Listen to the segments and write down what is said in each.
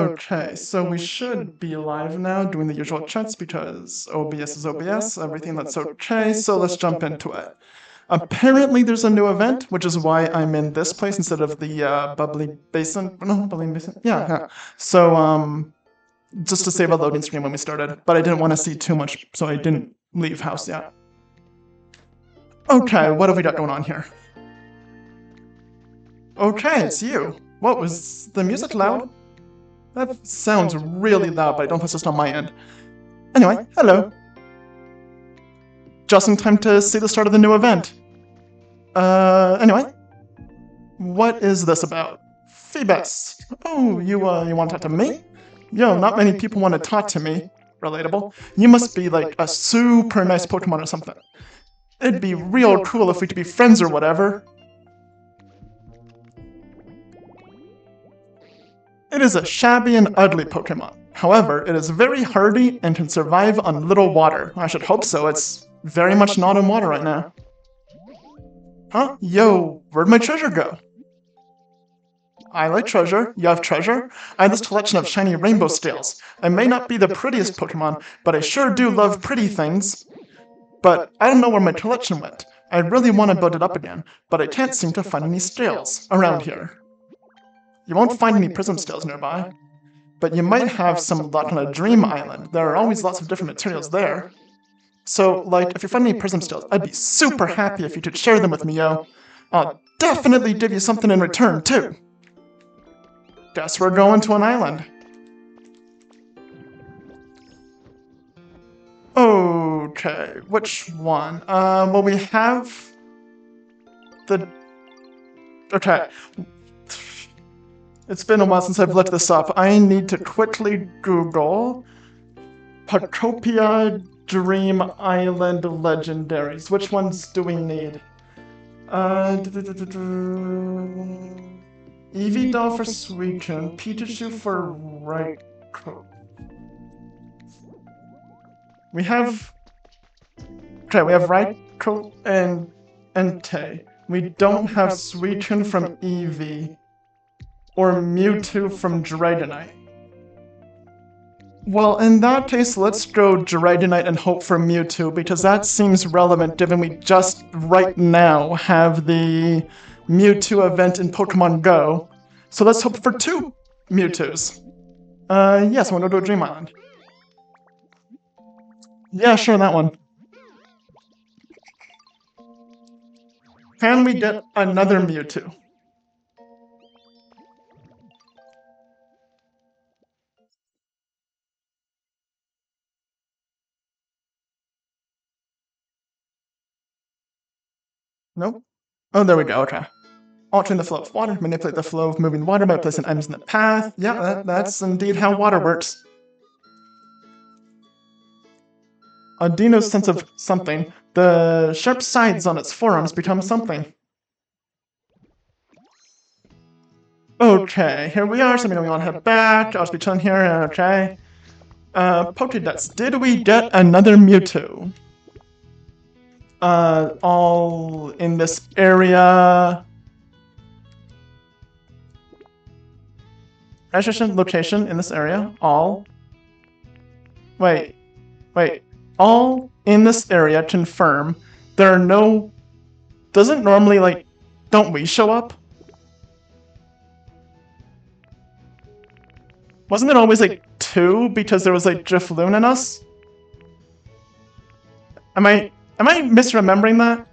Okay, so we should be live now doing the usual checks because OBS is OBS, everything that's okay, so let's jump into it. Apparently there's a new event, which is why I'm in this place instead of the bubbly basin. No, bubbly basin? Yeah. So, just to save a loading screen when we started, but I didn't want to see too much, so I didn't leave house yet. Okay, what have we got going on here? Okay, it's you. What, was the music loud? That sounds really loud, but I don't think it's just on my end. Anyway, hello. Just in time to see the start of the new event. Anyway. What is this about? Phoebus. Oh, you want to talk to me? Yo, not many people want to talk to me. Relatable. You must be like a super nice Pokemon or something. It'd be real cool if we could be friends or whatever. It is a shabby and ugly Pokemon. However, it is very hardy and can survive on little water. I should hope so, it's very much not in water right now. Huh? Yo, where'd my treasure go? I like treasure. You have treasure? I have this collection of shiny rainbow scales. I may not be the prettiest Pokemon, but I sure do love pretty things. But I don't know where my collection went. I really want to build it up again, but I can't seem to find any scales around here. You won't find any prism scales nearby, but you might have some luck on a dream island. There are always lots of different materials there. So, like, if you find any prism scales, I'd be super happy if you could share them with me, yo. I'll definitely give you something in return, too. Guess we're going to an island. Okay, which one? Well, we have the... Okay. It's been a while since I've looked this up. I need to quickly Google Pokopia Dream Island Legendaries. Which ones do we need? Eevee Doll for Suicune, Pikachu for Raikou. We have... Okay, we have Raikou and Entei. We don't have Suicune from Eevee. Or Mewtwo from Dragonite. Well, in that case, let's go Dragonite and hope for Mewtwo, because that seems relevant given we just, right now, have the Mewtwo event in Pokemon Go. So let's hope for 2 Mewtwo's. Yes, I want to go to Dream Island. Yeah, sure, that one. Can we get another Mewtwo? Nope. Oh, there we go, okay. Altering the flow of water, manipulate the flow of moving water by placing items in the path. Yeah, that's indeed how water works. Adino's sense of something. The sharp sides on its forearms become something. Okay, here we are, so we want to head back. I'll just be chilling here, okay. Pokédex, did we get another Mewtwo? All in this area. Registration location in this area. All. Wait. All in this area confirm. There are no... Doesn't normally, like... Don't we show up? Wasn't it always, like, 2 because there was, like, Drifloon in us? Am I misremembering that?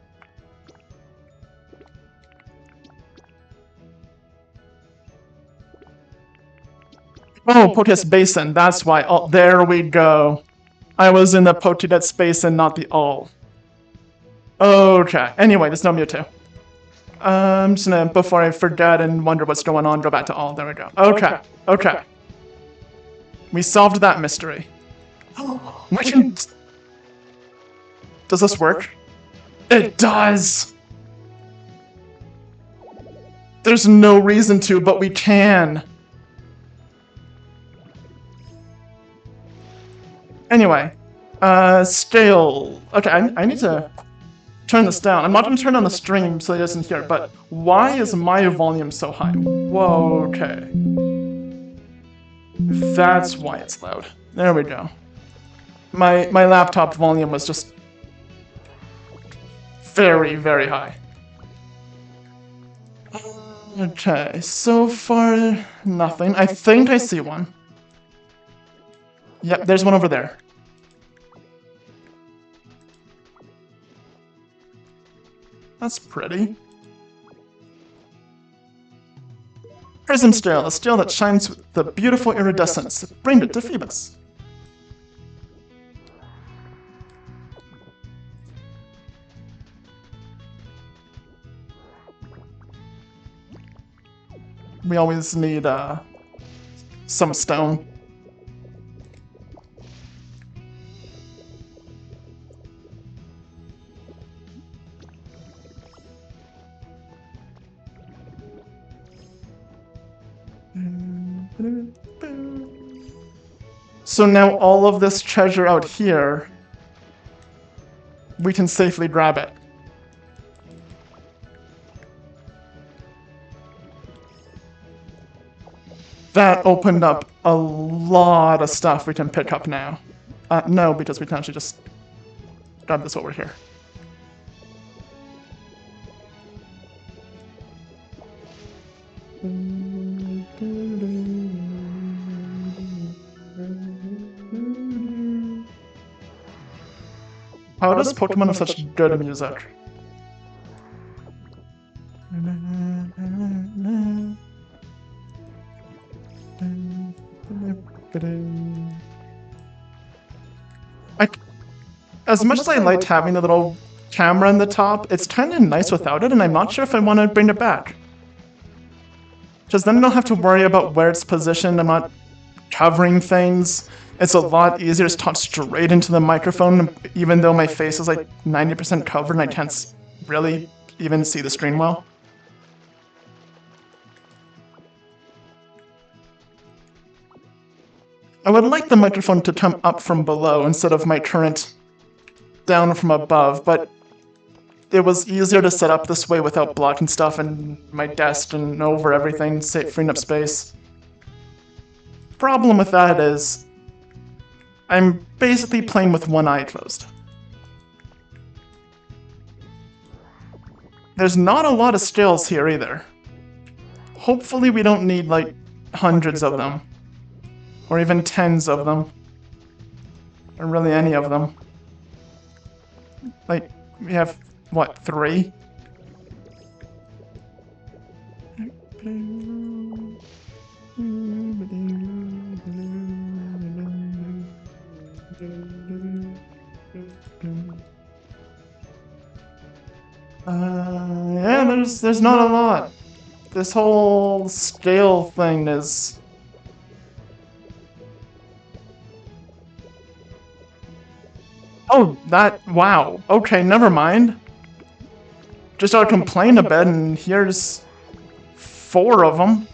Oh, Pokédex Basin, that's why. Oh, there we go. I was in the Pokédex Basin, not the all. Okay, anyway, there's no Mewtwo. I'm just gonna, before I forget and wonder what's going on, go back to all. There we go. Okay. We solved that mystery. We can... Does this work? It does! There's no reason to, but we can. Anyway, scale. Okay, I need to turn this down. I'm not going to turn on the stream so it doesn't hear, but why is my volume so high? Whoa, okay. That's why it's loud. There we go. My laptop volume was just very, very high. Okay, so far nothing. I think I see one. Yep, there's one over there. That's pretty. Prism steel, a steel that shines with the beautiful iridescence. Bring it to Phoebus. We always need some stone. So now all of this treasure out here, we can safely grab it. That opened up a lot of stuff we can pick up now. No, because we can actually just grab this over here. How does Pokemon have such good music? As much as I liked having the little camera in the top, it's kind of nice without it, and I'm not sure if I want to bring it back. Because then I don't have to worry about where it's positioned, I'm not covering things. It's a lot easier to talk straight into the microphone, even though my face is like 90% covered and I can't really even see the screen well. I would like the microphone to come up from below instead of my current down from above, but it was easier to set up this way without blocking stuff in my desk and over everything, freeing up space. Problem with that is, I'm basically playing with one eye closed. There's not a lot of scales here either. Hopefully we don't need like hundreds of them. Or even tens of them. Or really any of them. Like, we have, what, 3? Yeah, there's not a lot. This whole scale thing is... Oh, wow. Okay, never mind. Just ought to complain a bit, and here's 4 of them.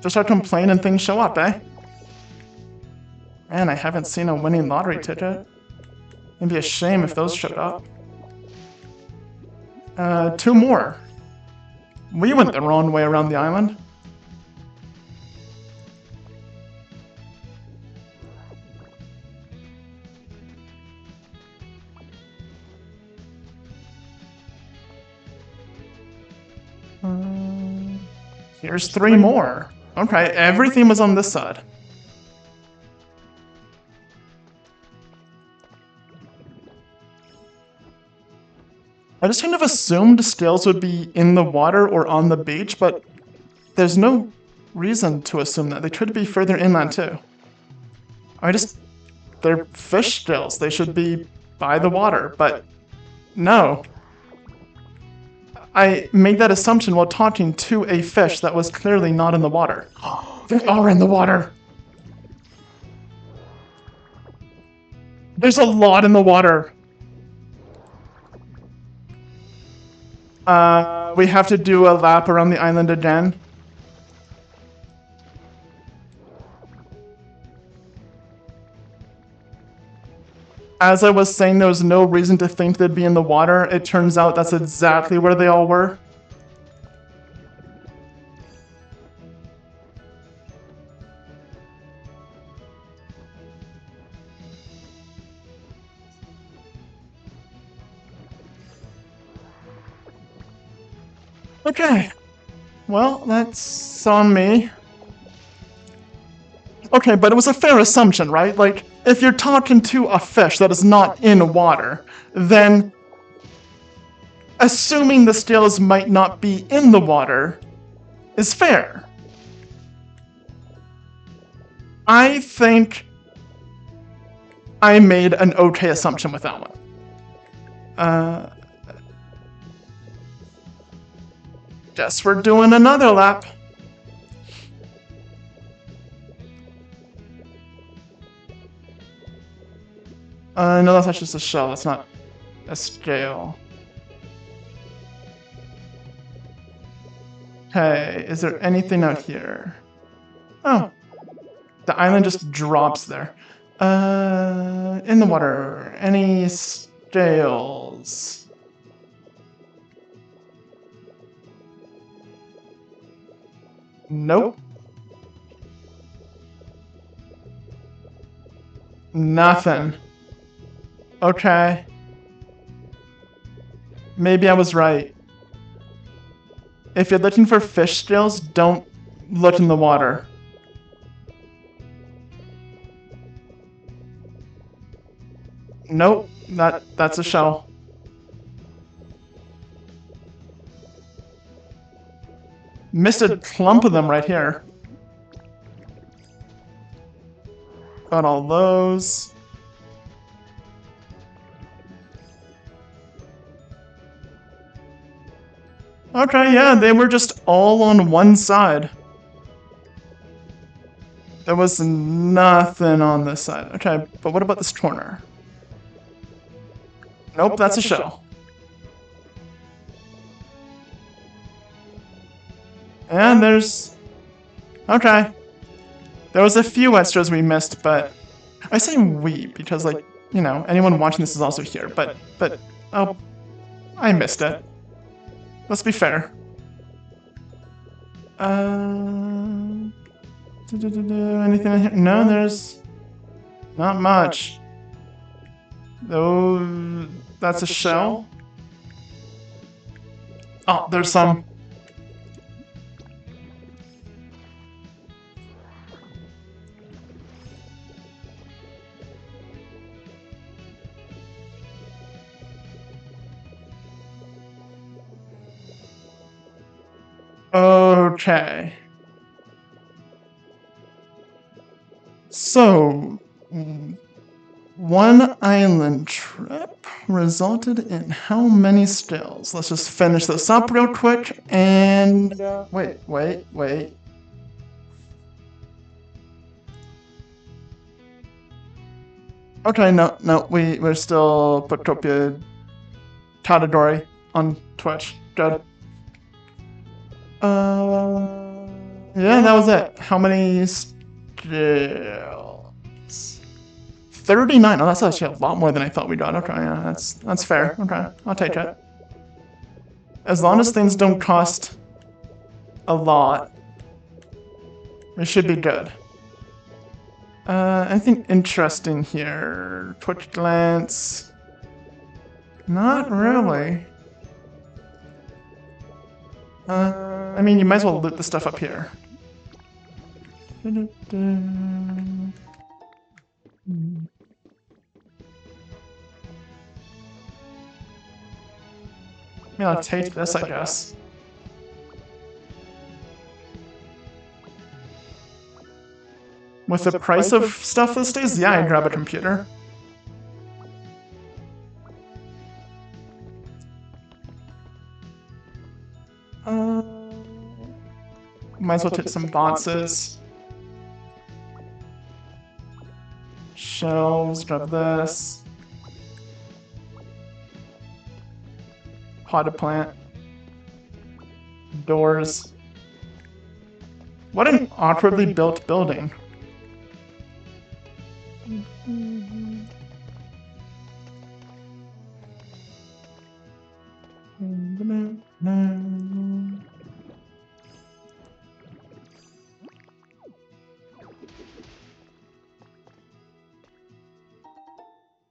Just ought to complain and things show up, eh? Man, I haven't seen a winning lottery ticket. It'd be a shame if those showed up. 2 more. We went the wrong way around the island. Here's 3 more. Okay, everything was on this side. I just kind of assumed scales would be in the water or on the beach, but there's no reason to assume that. They could be further inland too. They're fish scales. They should be by the water, but no. I made that assumption while talking to a fish that was clearly not in the water. They are in the water! There's a lot in the water! We have to do a lap around the island again. As I was saying, there was no reason to think they'd be in the water. It turns out that's exactly where they all were. Okay. Well, that's on me. Okay, but it was a fair assumption, right? Like, if you're talking to a fish that is not in water, then assuming the scales might not be in the water is fair. I think I made an okay assumption with that one. Guess we're doing another lap. No, that's just a shell. That's not a scale. Okay, is there anything out here? Oh, the island just drops there. In the water, any scales? Nope. Nothing. Okay. Maybe I was right. If you're looking for fish scales, don't look in the water. Nope, that's a shell. Missed a clump of them right here. Got all those. Okay, yeah, they were just all on one side. There was nothing on this side. Okay, but what about this corner? Nope, that's a shell. And there's... Okay. There was a few extras we missed, but... I say we, because, like, you know, anyone watching this is also here, but... Oh... I missed it. Let's be fair. Anything in here? No, there's... Not much. Oh, that's a shell? Oh, there's some. Okay. So, one island trip resulted in how many scales? Let's just finish this up real quick and... Wait. Okay, no, we're still Pokopia category on Twitch. Good. Yeah, that was it. How many scales? 39. Oh, that's actually a lot more than I thought we got. Okay, yeah, that's fair. Okay, I'll take it. As long as things don't cost a lot, it should be good. Anything interesting here? Twitch glance? Not really. I mean, you might as well loot the stuff up here. Maybe I'll take this, I guess. With the price of stuff these days, yeah, I'd grab a computer. Might as well take some boxes. Shelves, grab this. Potted plant. Doors. What an awkwardly built building.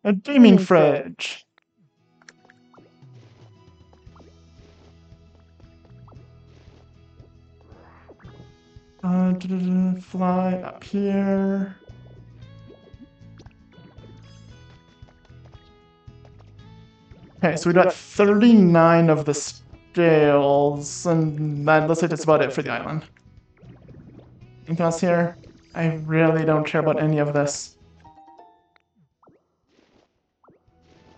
A gaming fridge. Fly up here. Okay, so we got 39 of the scales, and that looks like that's about it for the island. Anything else here? I really don't care about any of this.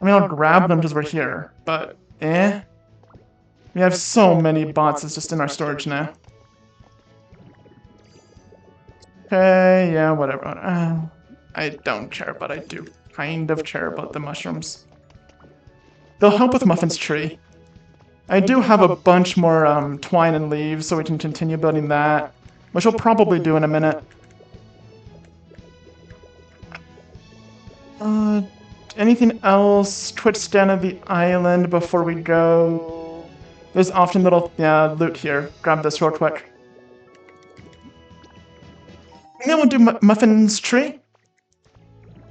I mean, I'll grab them because we're here, but eh? We have so many boxes just in our storage now. Okay, yeah, whatever. I don't care, but I do kind of care about the mushrooms. They'll help with Muffin's tree. I do have a bunch more twine and leaves, so we can continue building that, which we'll probably do in a minute. Anything else? Quick scan of the island before we go. There's often little, loot here. Grab this real quick. And then we'll do Muffin's tree.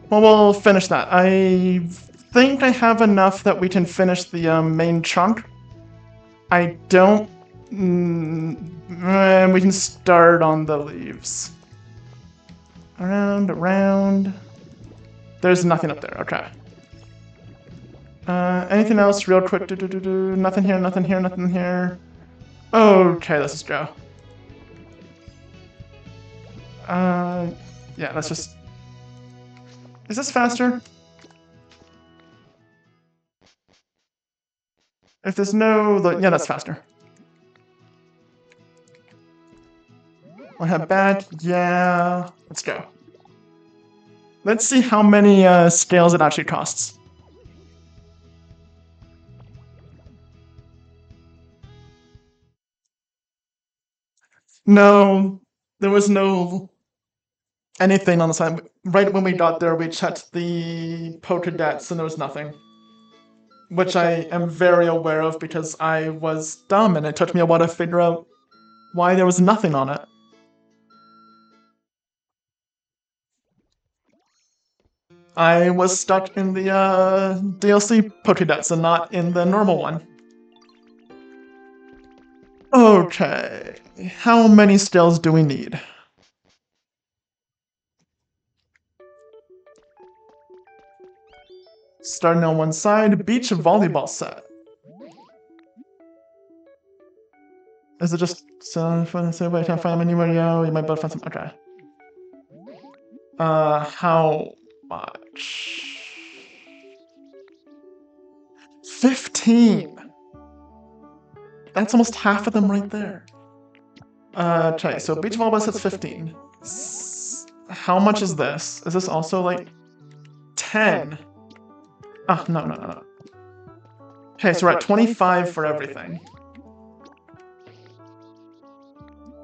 Well, we'll finish that. I think I have enough that we can finish the main chunk. I don't... we can start on the leaves. Around. There's nothing up there, okay. Anything else real quick? Nothing here, nothing here, nothing here. Okay, let's just go. Yeah, let's just... Is this faster? If there's no... Yeah, that's faster. We'll head back. Yeah. Let's go. Let's see how many scales it actually costs. No, there was no anything on the side. Right when we got there, we checked the Pokédex and there was nothing. Which I am very aware of because I was dumb and it took me a while to figure out why there was nothing on it. I was stuck in the DLC Pokédex and not in the normal one. Okay, how many scales do we need? Starting on one side, beach volleyball set. Is it just so wait, I can't find them anywhere? Yeah, you might be able to find some. Okay. How much? 15. That's almost half of them right there. Okay, so beach volleyball set's 15. How much is this? Is this also like 10? Ah, no. Okay, so we're at 25 for everything.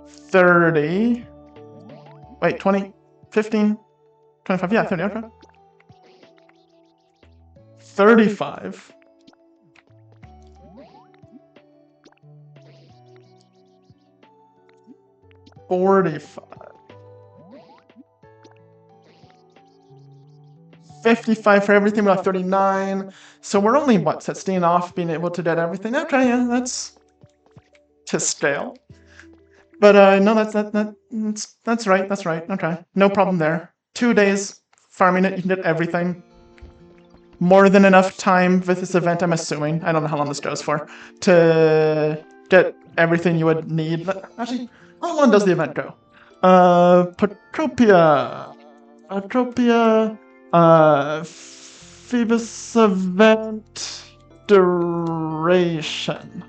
30. Wait, 20, 15, 25, yeah, 30, okay. 35. 45. 55 for everything, we got 39. So we're only, what, 16 off being able to get everything? Okay, yeah, that's to scale. But no, that's right, okay. No problem there. 2 days farming it, you can get everything. More than enough time with this event, I'm assuming. I don't know how long this goes for. To get everything you would need. Actually, how long does the event go? Pokopia. Phoebus event duration.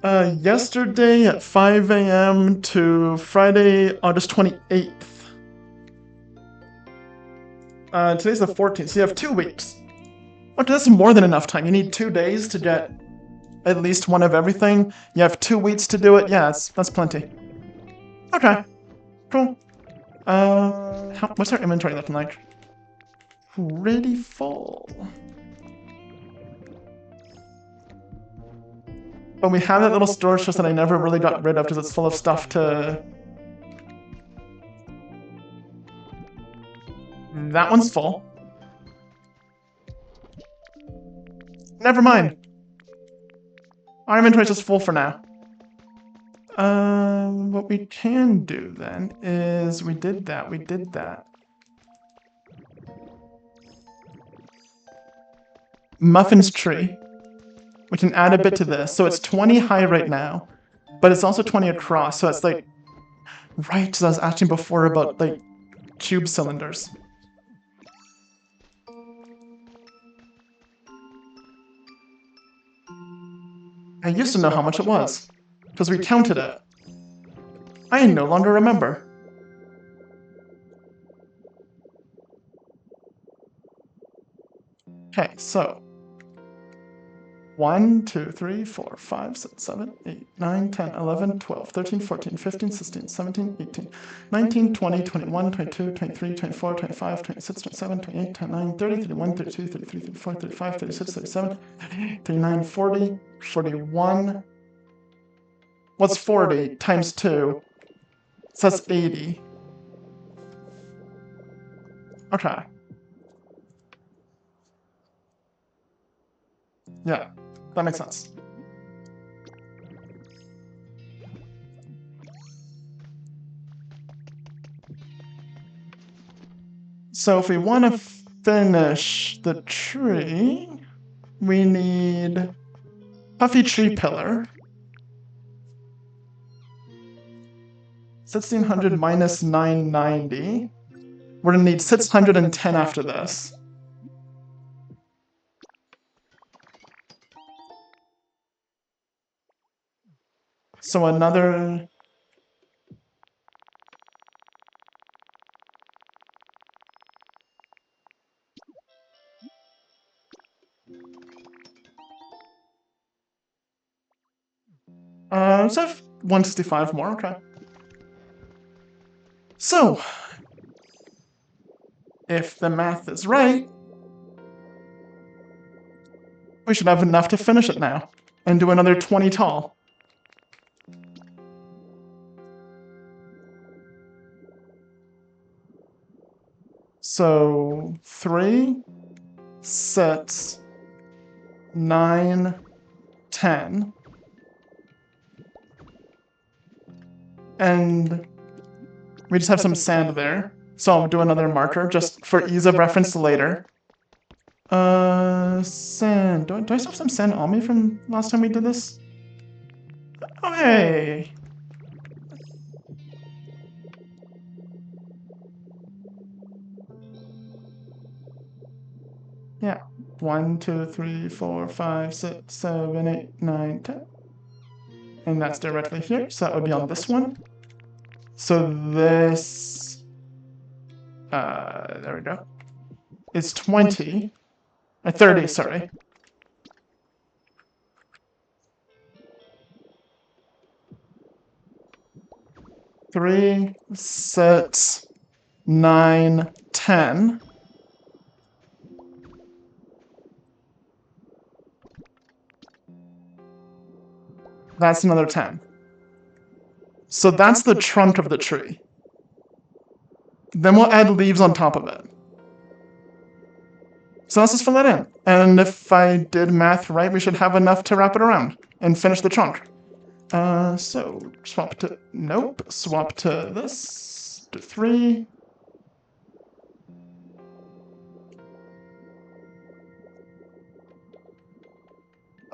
Yesterday at 5 a.m. to Friday, August 28th. Today's the 14th, so you have 2 weeks. Okay, that's more than enough time. You need 2 days to get at least one of everything. You have 2 weeks to do it. Yeah, that's plenty. Okay, cool. What's our inventory looking like? Pretty full. But we have that little storage chest that I never really got rid of because it's full of stuff to... That one's full. Never mind. Our inventory's just full for now. What we can do then is we did that. Muffin's tree. We can add a bit to this. So it's 20 high right now, but it's also 20 across. So it's like, right, so I was asking before about like cube cylinders. I used to know how much it was, because we counted it. I no longer remember. Okay, so 1, 2, 3, 4, 5, 6, 7, 8, 9, 10, 11, 12, 13, 14, 15, 16, 17, 18, 19, 20, 21, 22, 23, 24, 25, 26, 27, 28, 29, 30, 31, 32, 33, 34, 35, 36, 37, 39, 40, 41. What's 40 times 2? So that's 80. Okay. Yeah, that makes sense. So if we want to finish the tree, we need Puffy Tree Pillar. 1600 minus 990. We're gonna need 610 after this. So another... so 165 more, okay. So, if the math is right, we should have enough to finish it now, and do another 20 tall. So, 3, 6, 9, 10. And we just have some sand there. So I'll do another marker just for ease of reference later. Sand. Do I still have some sand on me from last time we did this? Oh, hey! Yeah. 1, 2, 3, 4, 5, 6, 7, 8, 9, 10. And that's directly here, so that would be on this one. So this... there we go. Is 20. 30, sorry. Three, 6, 9, 10. That's another 10. So that's the trunk of the tree. Then we'll add leaves on top of it. So let's just fill that in. And if I did math right, we should have enough to wrap it around and finish the trunk. So swap to, nope, swap to this, to 3.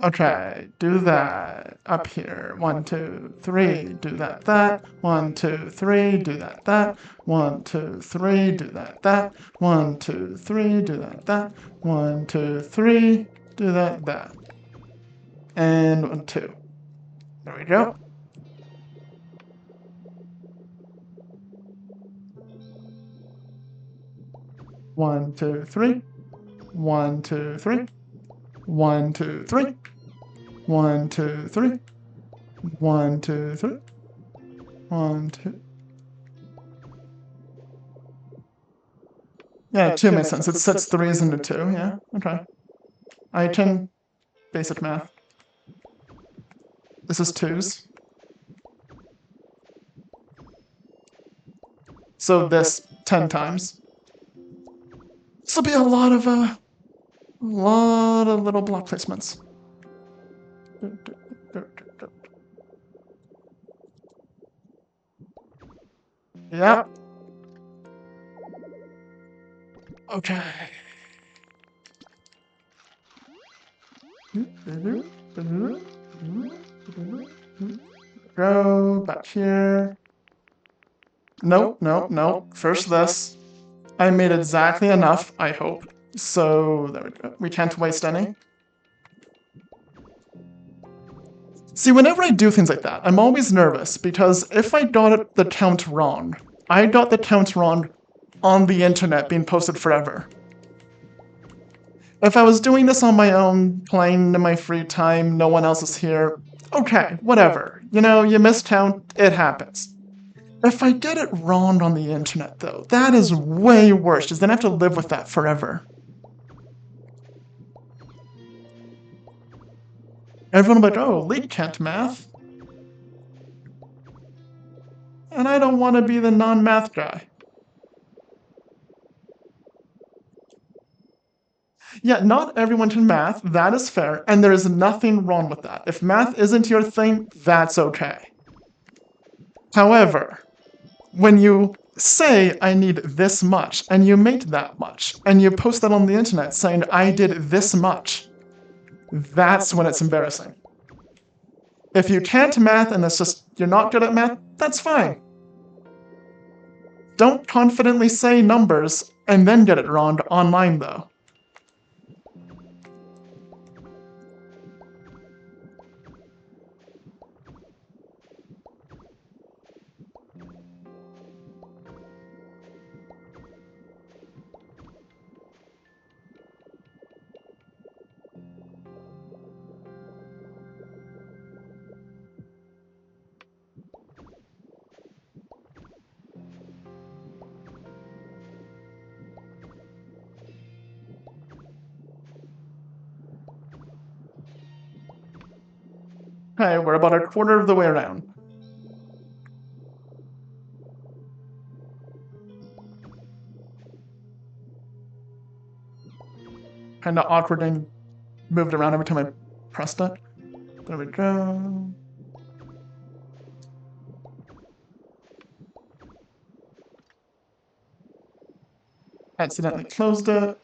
Okay, do that up here. 1, 2, 3, do that. 1, 2, 3, do that. 1, 2, 3, do that. 1, 2, 3, do that. 1, 2, 3, do that. And 1, 2. There we go. One, two, three. 1, 2, 3. 1, 2, 3. 1, 2, 3. 1, 2, 3. 1, 2. Yeah, 2 makes sense. It sets 3s into 2, yeah, okay. I can basic math. This is 2s. So this 10 times. This will be a lot of little block placements. Yep. Okay. Go back here. Nope, nope, nope. First this. I made exactly enough, I hope. So, there we go. We can't waste any. See, whenever I do things like that, I'm always nervous, because if I got the count wrong, I got the count wrong on the internet being posted forever. If I was doing this on my own, playing in my free time, no one else is here, okay, whatever. You know, you miscount, it happens. If I get it wrong on the internet, though, that is way worse, because then I have to live with that forever. Everyone will be like, oh, Leek can't math. And I don't want to be the non-math guy. Yeah, not everyone can math, that is fair, and there is nothing wrong with that. If math isn't your thing, that's okay. However, when you say, I need this much, and you make that much, and you post that on the internet saying, I did this much, that's when it's embarrassing. If you can't math and it's just, you're not good at math, that's fine. Don't confidently say numbers and then get it wrong online, though. Okay, we're about a quarter of the way around. Kind of awkward and moved around every time I pressed it. There we go. Accidentally closed it.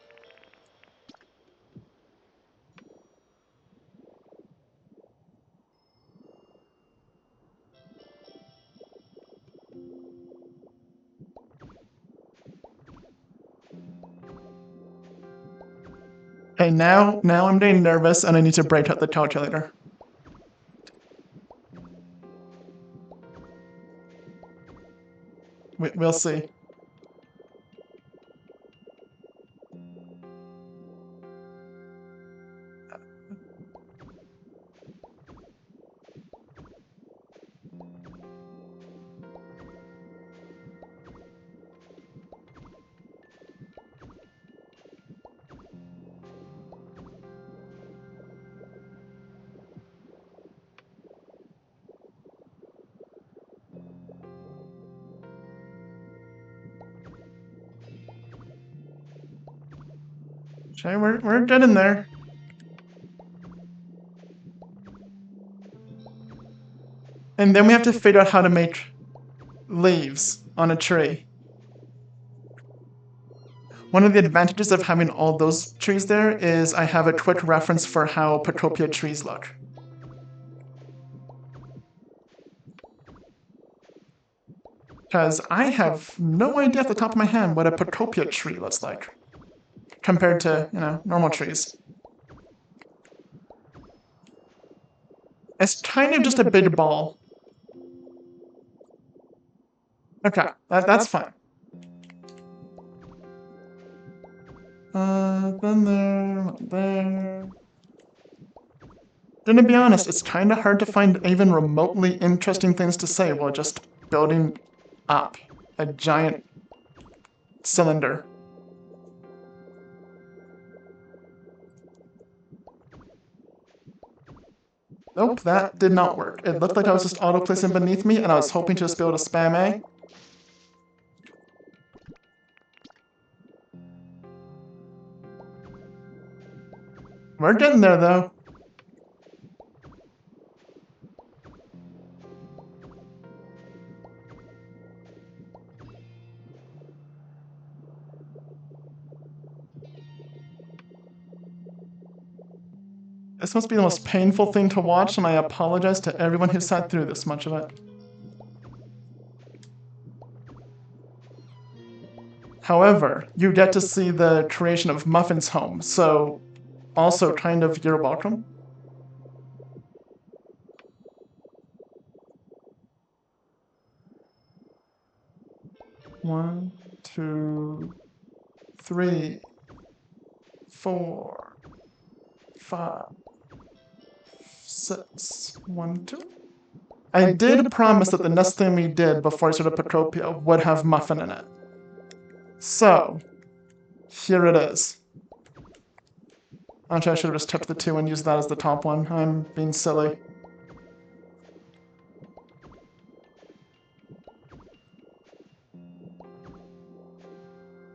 Okay, now I'm getting nervous and I need to break out the calculator. We'll see. Okay, we're getting there. And then we have to figure out how to make leaves on a tree. One of the advantages of having all those trees there is I have a quick reference for how Pokopia trees look. Because I have no idea off the top of my head what a Pokopia tree looks like compared to, you know, normal trees. It's kind of just a big ball. Okay, that's fine. Then there. Then to be honest, it's kind of hard to find even remotely interesting things to say while just building up a giant cylinder. Nope, that did not work. It looked like I was just auto-placing beneath me, and I was hoping to just be able to spam A. We're getting there, though. This must be the most painful thing to watch, and I apologize to everyone who sat through this much of it. However, you get to see the creation of Muffin's home, so also kind of you're welcome. One, two, 3, 4, 5, 6, 1, 2. I did promise that the next thing we did before I started Pokopia would have Muffin in it. So, here it is. Actually, I should have just tipped the 2 and used that as the top one. I'm being silly.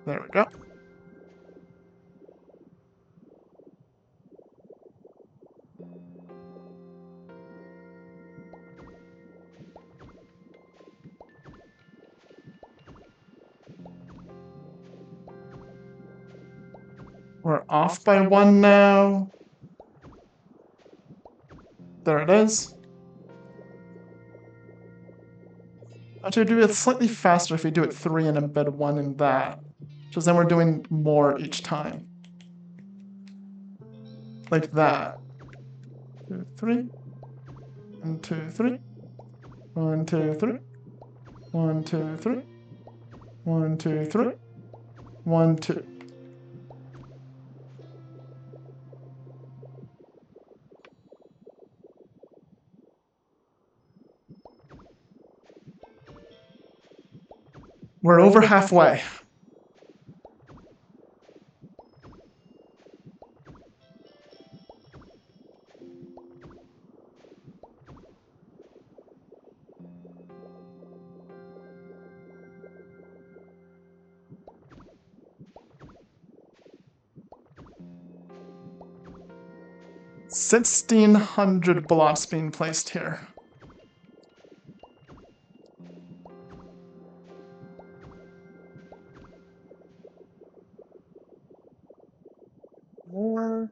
There we go. We're off by 1 now. There it is. Actually, do it slightly faster if we do it 3 and embed 1 in that. Because then we're doing more each time. Like that. 2, 3. 1, 2, 3. 1, 2, 3. 1, 2, 3. 1, 2, 3. 1, 2. We're over halfway. $1,600 blocks being placed here. More.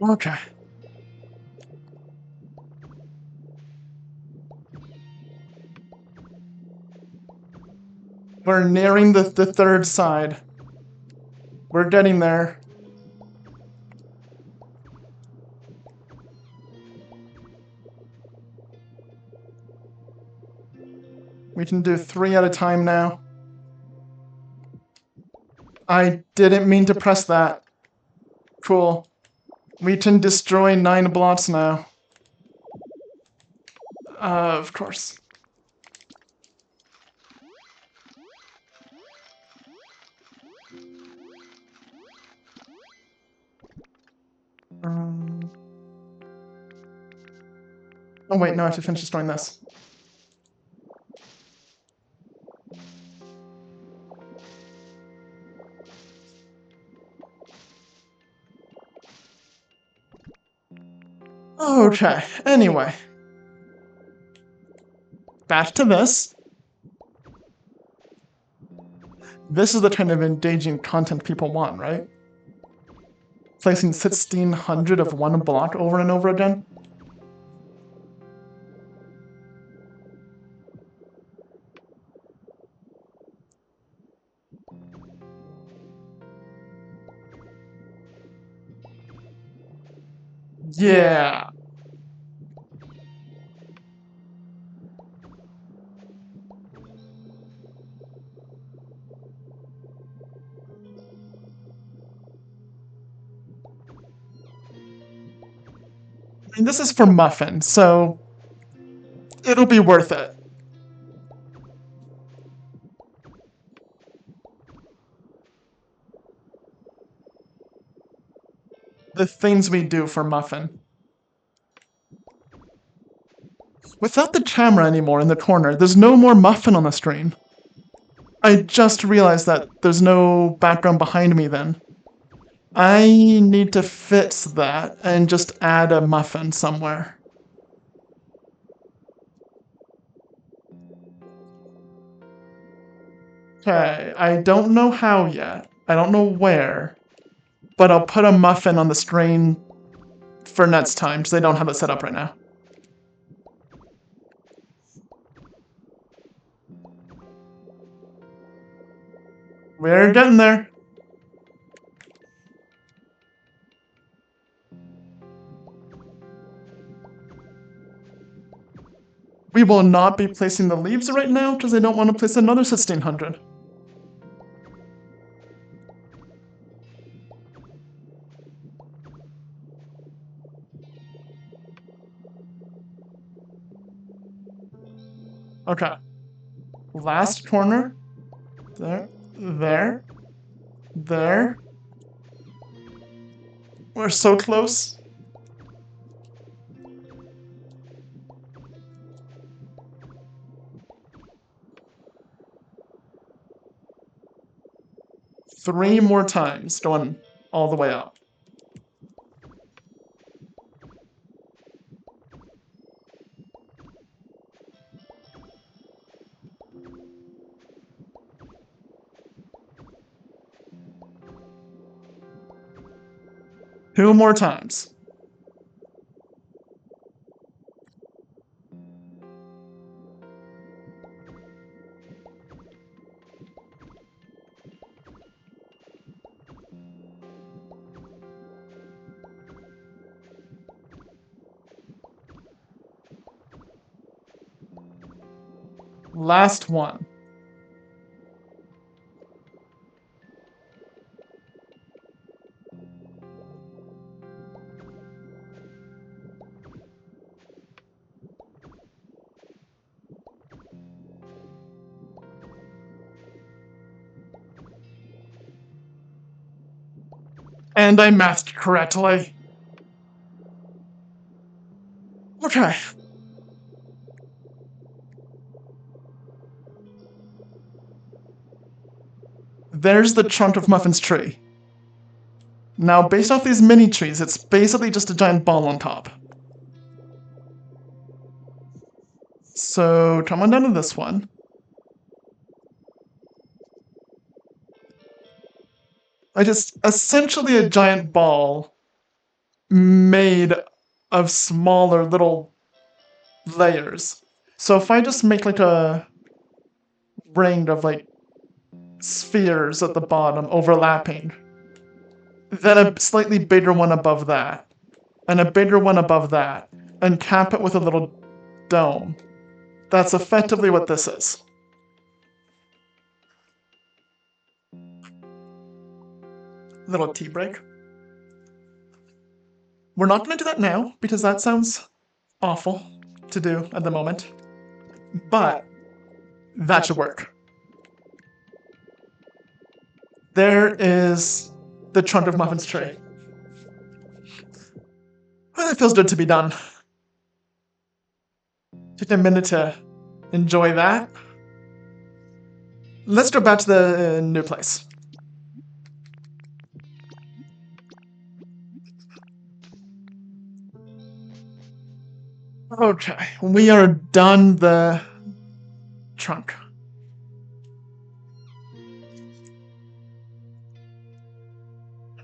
Okay. We're nearing the third side. We're getting there. We can do 3 at a time now. I didn't mean to press that. Cool. We can destroy 9 blocks now. Of course. Oh wait, no, I have to finish destroying this. Okay, anyway. Back to this. This is the kind of engaging content people want, right? Placing 1,600 of one block over and over again. Yeah. I mean, this is for Muffin, so it'll be worth it. The things we do for Muffin. Without the camera anymore in the corner, there's no more Muffin on the screen. I just realized that there's no background behind me then. I need to fix that and just add a muffin somewhere. Okay, I don't know how yet. I don't know where. But I'll put a muffin on the screen for next time, because they don't have it set up right now. We're getting there. We will not be placing the leaves right now, because I don't want to place another 1600. Okay. Last corner. There. There. There. We're so close. Three more times, going all the way up. Two more times. Last one. And I mathed correctly. Okay. There's the trunk of Muffin's tree. Now, based off these mini trees, it's basically just a giant ball on top. So, come on down to this one. Just essentially a giant ball made of smaller little layers. So if I just make like a ring of like spheres at the bottom overlapping, then a slightly bigger one above that, and a bigger one above that, and cap it with a little dome. That's effectively what this is. Little tea break. We're not going to do that now, because that sounds awful to do at the moment. But that should work. There is the trunk of Muffin's tree. Well, it feels good to be done. Take a minute to enjoy that. Let's go back to the new place. Okay, we are done the trunk.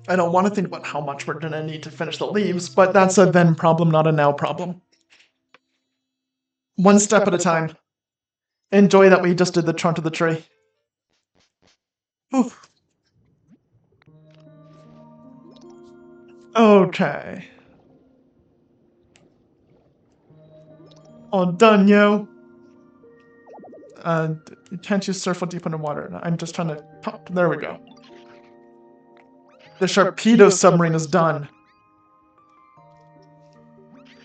I don't want to think about how much we're gonna need to finish the leaves, but that's a then problem, not a now problem. One step at a time. Enjoy that we just did the trunk of the tree. Oof. Okay. All done, yo. You can't use surf deep underwater. I'm just trying to pop. There we go. The Sharpedo submarine is done.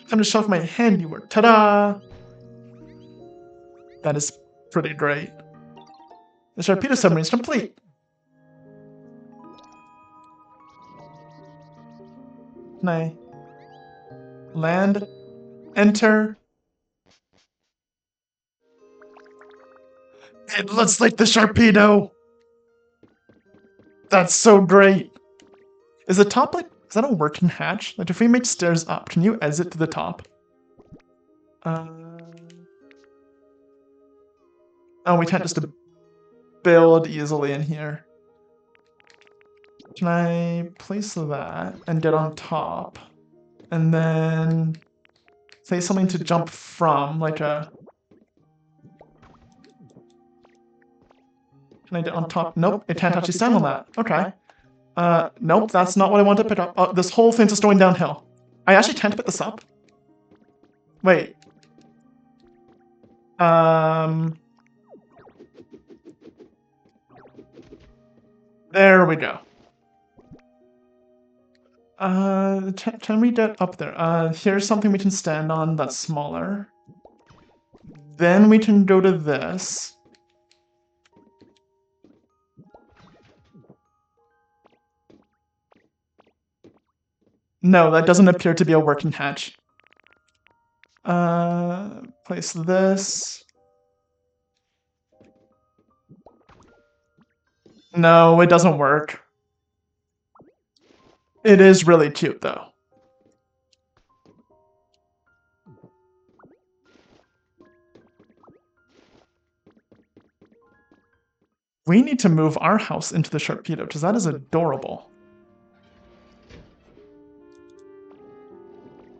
Time to show off my handiwork. Ta-da! That is pretty great. The Sharpedo submarine is complete. Can I land? Enter. It looks like the Sharpedo. That's so great. Is the top, like, is that a working hatch? Like, if we make stairs up, can you exit to the top? Oh, we can't just build easily in here. Can I place that and get on top? And then say something to jump from, like a... Can I get on top? Nope, it can't actually stand on that. Okay. Nope, that's not what I want to pick up. Oh, this whole thing's just going downhill. I actually can't pick this up. Wait. There we go. Can we get up there? Here's something we can stand on that's smaller. Then we can go to this. No, that doesn't appear to be a working hatch. Place this. No, it doesn't work. It is really cute, though. We need to move our house into the Sharpedo, because that is adorable.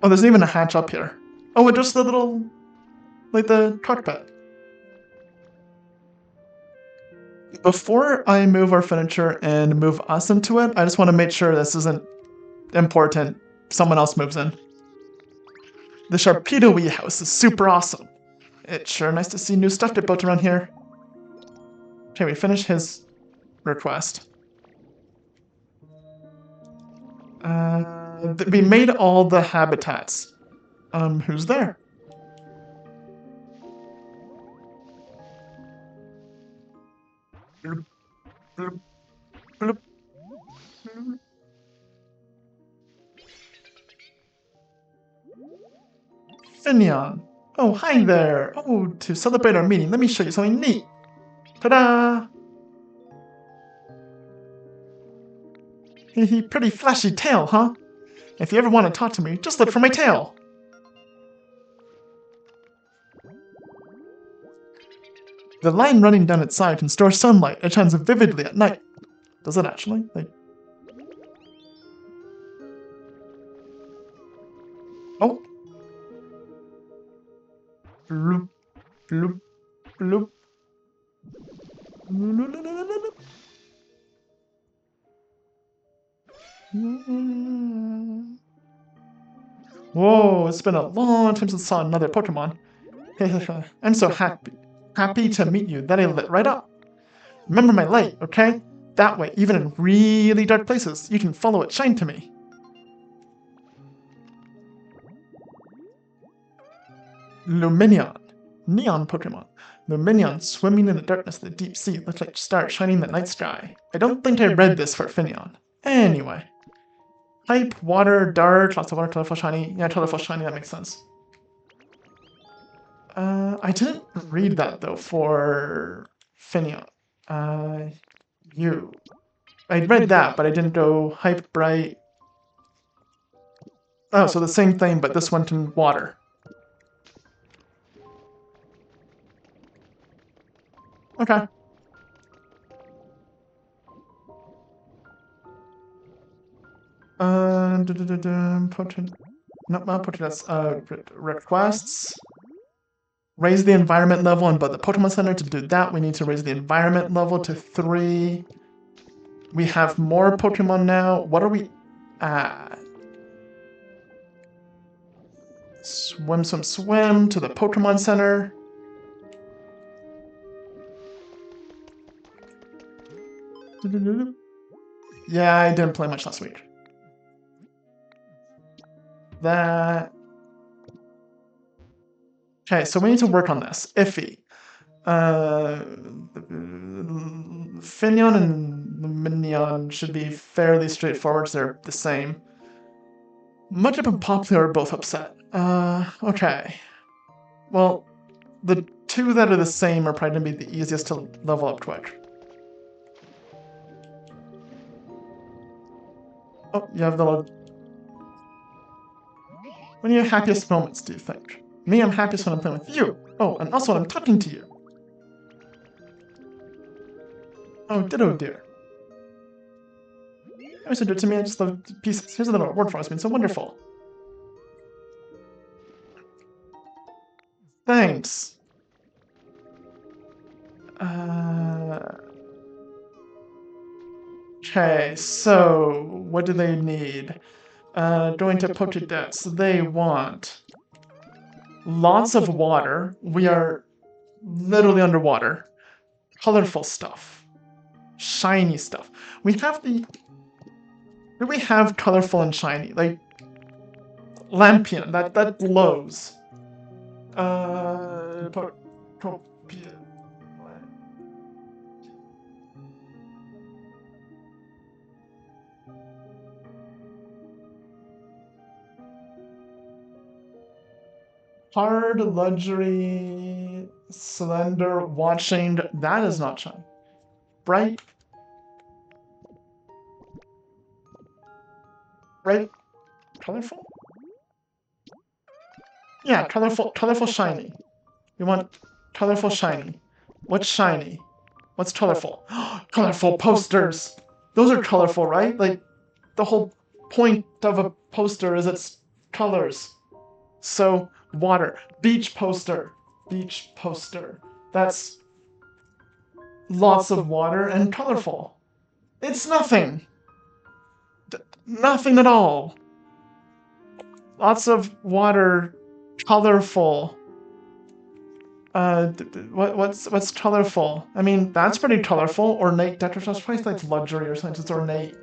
Oh, there's even a hatch up here. Oh, it's just the little... like the cockpit. Before I move our furniture and move us into it, I just want to make sure this isn't important. Someone else moves in. The Sharpedo house is super awesome. It's sure nice to see new stuff get built around here. Okay, we finish his request. We made all the habitats. Who's there? Bloop, bloop, bloop. Finion. Oh, hi there. Oh, to celebrate our meeting, let me show you something neat. Ta-da! Hehe, pretty flashy tail, huh? If you ever want to talk to me, just look for my tail. The line running down its side can store sunlight. It shines vividly at night. Does it actually? Like... Oh. Bloop, bloop, bloop. Whoa, it's been a long time since I saw another Pokemon. I'm so happy to meet you that I lit right up. Remember my light, okay? That way, even in really dark places, you can follow it shine to me. Luminion. Neon Pokemon. Luminion swimming in the darkness of the deep sea looks like stars shining in the night sky. I don't think I read this for Finion. Anyway. Hype, water, dark, lots of water, colorful, shiny. Yeah, colorful, shiny, that makes sense. I didn't read that, though, for Finion. You. I read that, but I didn't go hype, bright. Oh, so the same thing, but this one can water. Okay. Requests. Raise the environment level in both the Pokemon Center. To do that, we need to raise the environment level to 3. We have more Pokemon now. What are we at? Swim, swim, swim to the Pokemon Center. Yeah, I didn't play much last week. That... Okay, so we need to work on this. Iffy. Finion and Minion should be fairly straightforward, so they're the same. Much up and Popular are both upset. Okay. Well, the 2 that are the same are probably going to be the easiest to level up quick. Oh, you have the little... When are your happiest moments, do you think? Me, I'm happiest when I'm playing with you. Oh, and also when I'm talking to you. Oh, ditto, dear. I always do it to me, I just love pieces. Here's a little word for it, it's been so wonderful. Thanks. Okay, so what do they need? Going to Pokédex, they want lots of water. We are literally underwater. Colorful stuff. Shiny stuff. We have the... Do we have colorful and shiny? Like, Lampion, that glows. Pokopia. Hard, luxury, slender, watching. That is not shiny. Bright. Bright. Colorful? Yeah, colorful shiny. We want colorful shiny. What's shiny? What's colorful? Colorful posters! Those are colorful, right? Like, the whole point of a poster is its colors. So, water. Beach poster. Beach poster. That's lots of water and colorful. It's nothing. Nothing at all. Lots of water, colorful. What's colorful? I mean, that's pretty colorful. Ornate decorations. Probably like luxury or something. It's ornate.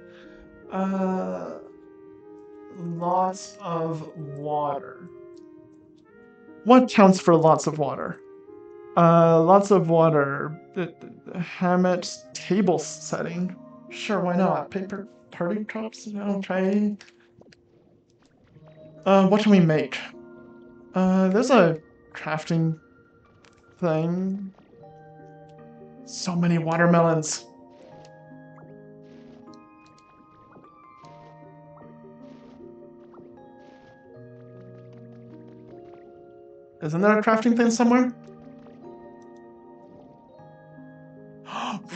Lots of water. What counts for lots of water? Lots of water. Hammett table setting. Sure, why not? Paper party cups? Okay. What can we make? There's a crafting thing. So many watermelons. Isn't there a crafting thing somewhere?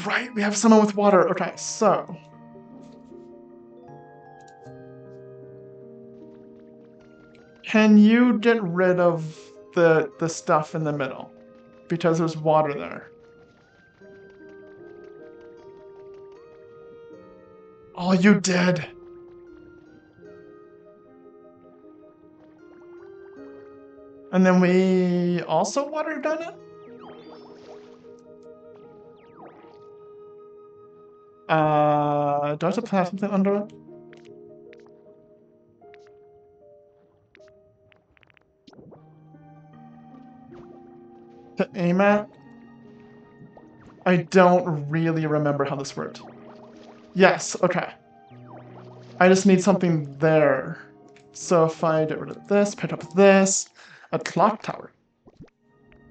Right, we have someone with water. Okay, so... Can you get rid of the stuff in the middle? Because there's water there. Oh, you did! And then we also watered down it? Do I have to plant something under it? To aim at? I don't really remember how this worked. Yes, okay. I just need something there. So if I get rid of this, pick up this, a clock tower.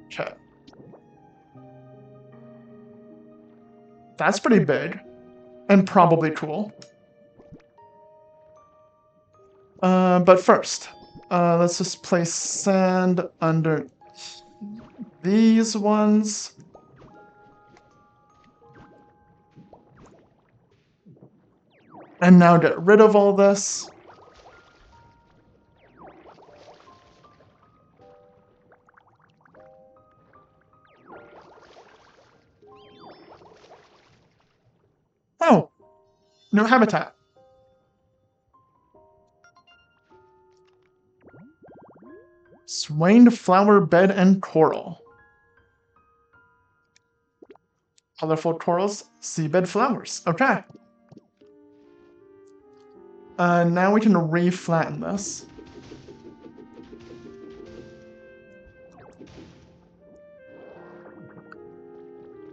Okay. That's pretty big. And probably cool. But first, let's just place sand under these ones. And now get rid of all this. Oh, new habitat. Swaying flower bed and coral. Colorful corals, seabed flowers. Okay. Now we can re-flatten this.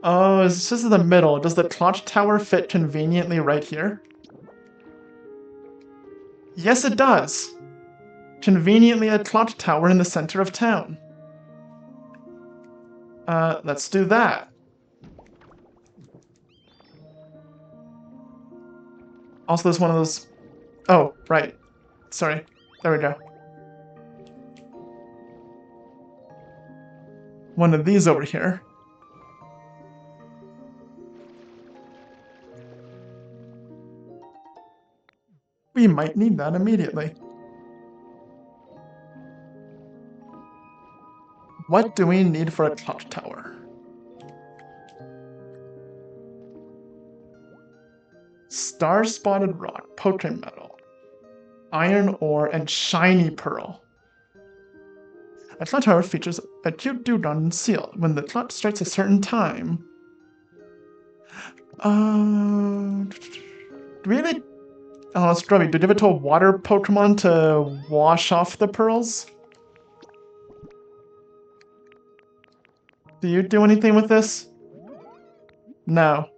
Oh, this is the middle. Does the clock tower fit conveniently right here? Yes, it does. Conveniently a clock tower in the center of town. Let's do that. Also, there's one of those Oh, right. Sorry. There we go. One of these over here. We might need that immediately. What do we need for a clock tower? Star-spotted rock, potion metal, iron ore, and shiny pearl. A clock tower features a cute dude on seal. When the clock strikes a certain time... Really? Oh, it's grubby. Do you give it to a water Pokemon to wash off the pearls? Do you do anything with this? No.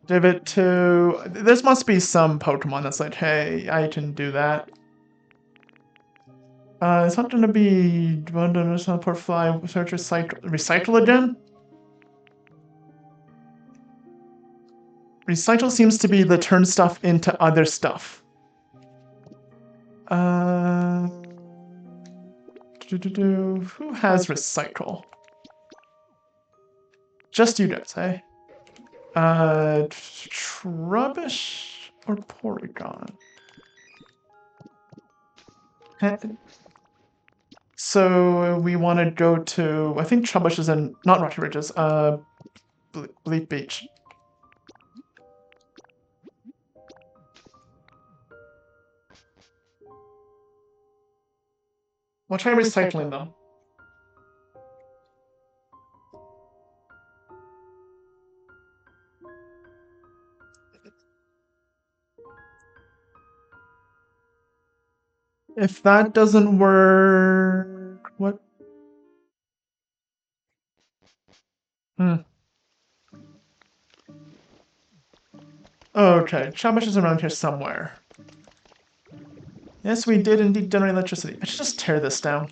Give it to... This must be some Pokemon that's like, hey, I can do that. It's not gonna be... Port fly, search, recycle again? Recycle seems to be the turn stuff into other stuff. Who has recycle? Just you guys, eh? Trubbish or Porygon? So we want to go to... I think Trubbish is in... Not Rocky Ridges. Bleak Beach. We'll try recycling them. If that doesn't work... What? Okay, Trubbish is around here somewhere. Yes, we did indeed generate electricity. I should just tear this down.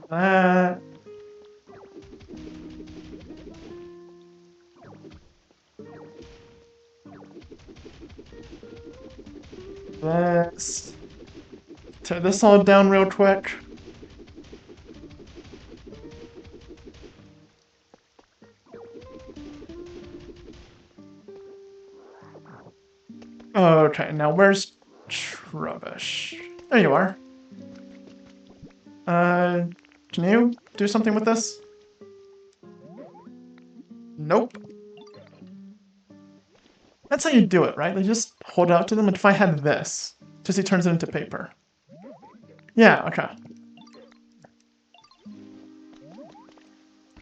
That... Let's tear this all down real quick. Okay, now where's Trubbish? There you are. Can you do something with this? Nope. That's how you do it, right? They just hold it out to them, and if I had this, just he turns it into paper. Yeah, okay.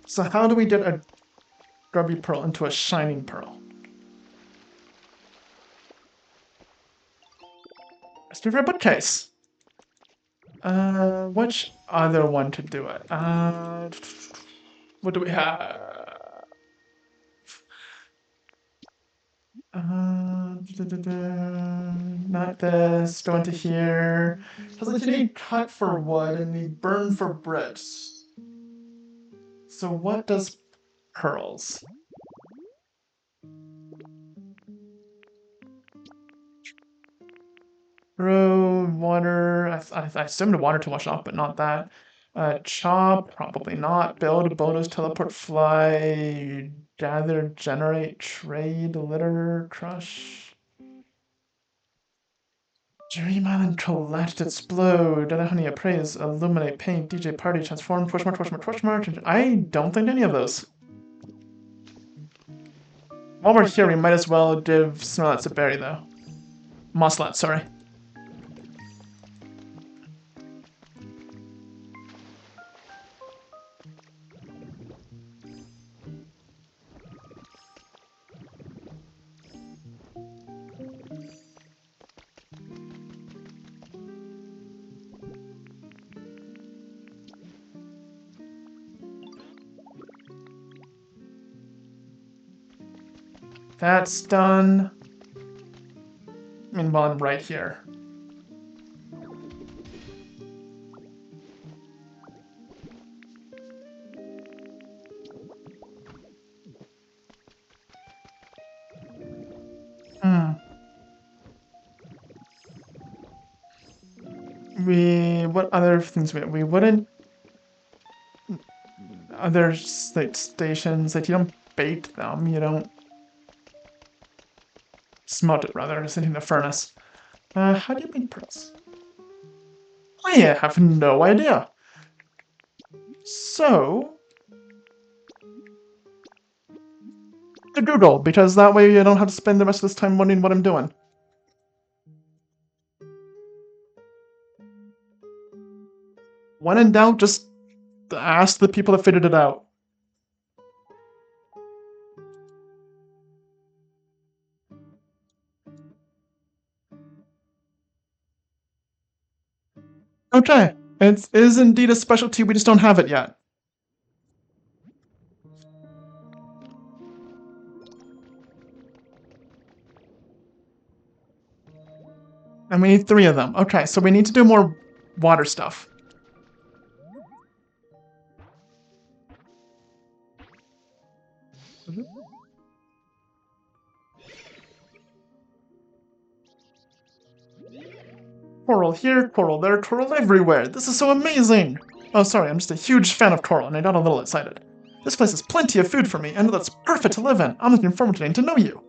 So how do we get a grubby pearl into a shining pearl? Let's do for a bookcase. Which other one to do it? What do we have? Not this. Go into here. Because like you need cut for wood and you burn for bricks. So what does pearls? Throw water. I assumed water to wash off, but not that. Chop, probably not. Build, bonus, teleport, fly, gather, generate, trade, litter, crush. Dream Island, collect, explode, gather honey, appraise, illuminate, paint, DJ party, transform, push mark. I don't think any of those. While we're here, we might as well give Snorlax a berry, though. Mosslat, sorry. That's done. Meanwhile, I'm right here. What other things we wouldn't, other like stations, like you don't bait them, you don't smelt it rather, it's in the furnace. How do you make pearls? I have no idea. So, to Google, because that way you don't have to spend the rest of this time wondering what I'm doing. When in doubt, just ask the people that figured it out. Okay, it is indeed a specialty, we just don't have it yet. And we need 3 of them. Okay, so we need to do more water stuff. Coral here, coral there, coral everywhere. This is so amazing! Oh, sorry, I'm just a huge fan of coral, and I got a little excited. This place has plenty of food for me, and that's perfect to live in. I'm looking forward to getting to know you.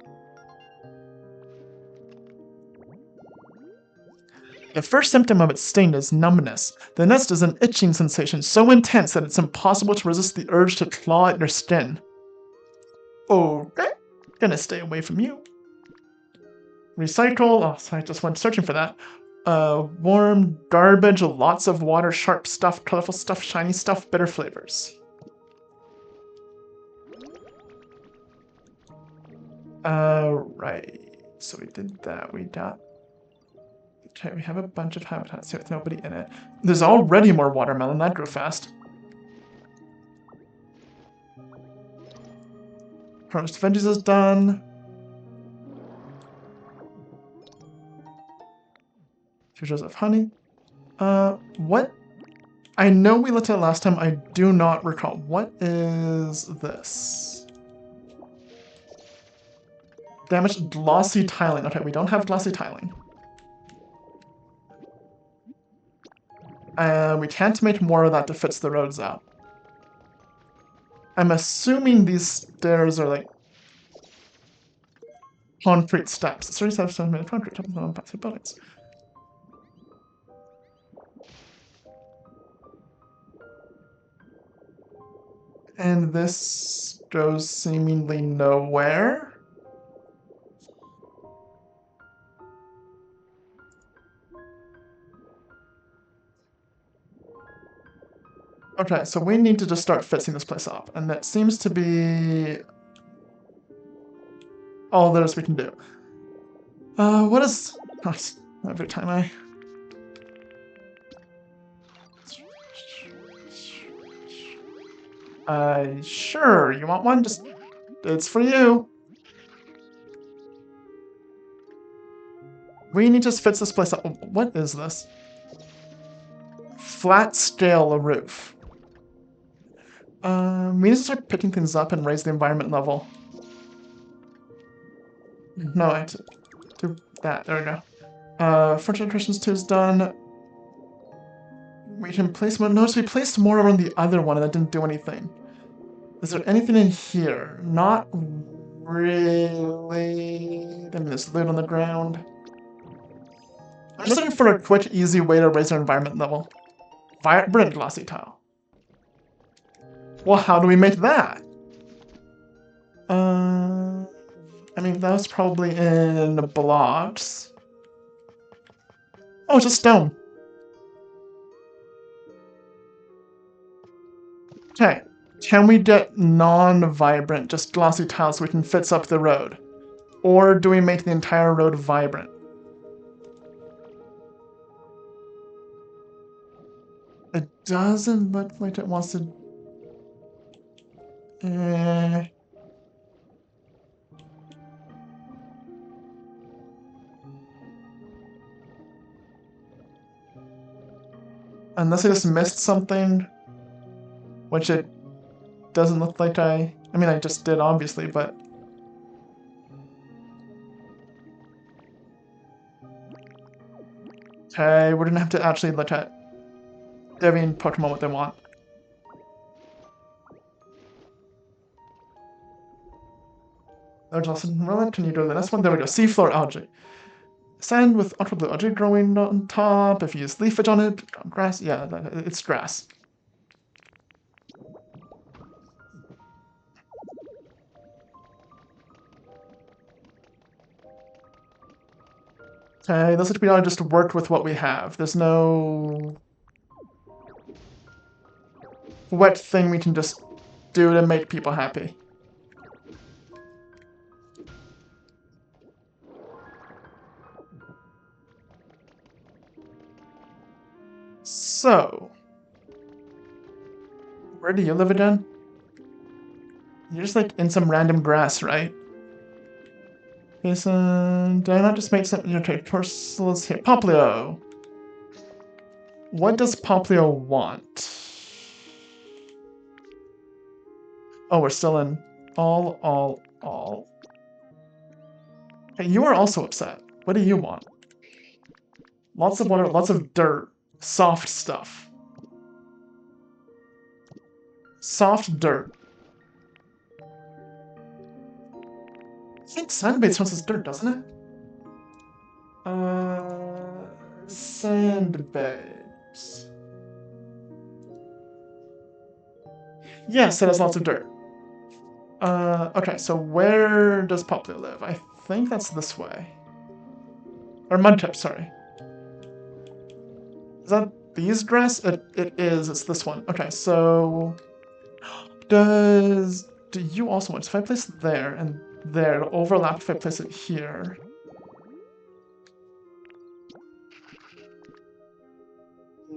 The first symptom of its sting is numbness. The next is an itching sensation so intense that it's impossible to resist the urge to claw at your skin. Okay, gonna stay away from you. Recycle. Oh, sorry, I just went searching for that. Warm, garbage, lots of water, sharp stuff, colorful stuff, shiny stuff, bitter flavors. Right. So we did that. We got... Okay, we have a bunch of habitats here with nobody in it. There's already more watermelon. That grew fast. Harvest veggies is done. Futures of honey. What? I know we looked at it last time. I do not recall. What is this? Damaged glossy tiling. Okay, we don't have glossy tiling. We can't make more of that to fix the roads out. I'm assuming these stairs are like concrete steps. 37 made of concrete, top of passive buildings. And this goes seemingly nowhere. Okay, so we need to just start fixing this place up, and that seems to be all there is we can do. What is... Oh, every time sure, you want one? Just... It's for you. We need to just fix this place up. What is this? Flat scale roof. We need to start picking things up and raise the environment level. No, I have to do that. There we go. Fortune Christians 2 is done. We can place more. Notice we placed more around the other one and that didn't do anything. Is there anything in here? Not really. I mean, there's loot on the ground. I'm just looking for a quick, easy way to raise our environment level. Vibrant glossy tile. Well, how do we make that? I mean, that was probably in blocks. Oh, it's just stone. Okay. Can we get non-vibrant, just glossy tiles so we can fix up the road? Or do we make the entire road vibrant? It doesn't look like it wants to... Unless I just missed something, which it doesn't look like I mean, I just did, obviously, but... Okay, we're gonna have to actually look at giving Pokemon what they want. Relic, can you go to the next one? There we go, Seafloor Algae. Sand with ultra blue algae growing on top. If you use leafage on it, grass. Yeah, it's grass. Okay, looks like we ought to just work with what we have. There's no wet thing we can just do to make people happy. So, where do you live again? You're just like in some random grass, right? Okay, so did I not just make something? Okay, Torsil's here. Poplio. What does Poplio want? Oh, we're still in all. Hey, you are also upset. What do you want? Lots of water, lots of dirt. Soft stuff. Soft dirt. I think sandbase counts as dirt, doesn't it? Sandbase. Yes, it has lots of dirt. Okay, so where does Poplio live? I think that's this way. Or Mudtip, sorry. Is that these grass? It is, it's this one. Okay, so... Do you also want... So if I place it there and there, it'll overlap if I place it here.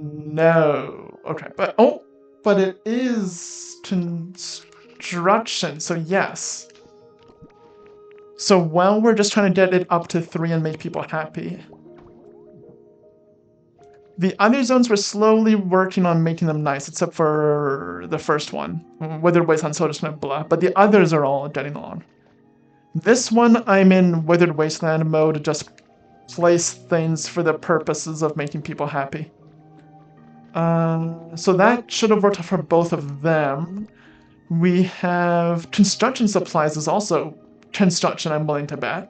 No. Okay, but... Oh! But it is construction, so yes. So while we're just trying to get it up to 3 and make people happy, the other zones were slowly working on making them nice, except for the first one. Withered Wasteland, so just blah. But the others are all getting along. This one, I'm in Withered Wasteland mode to just place things for the purposes of making people happy. So that should have worked out for both of them. We have construction supplies is also construction, I'm willing to bet.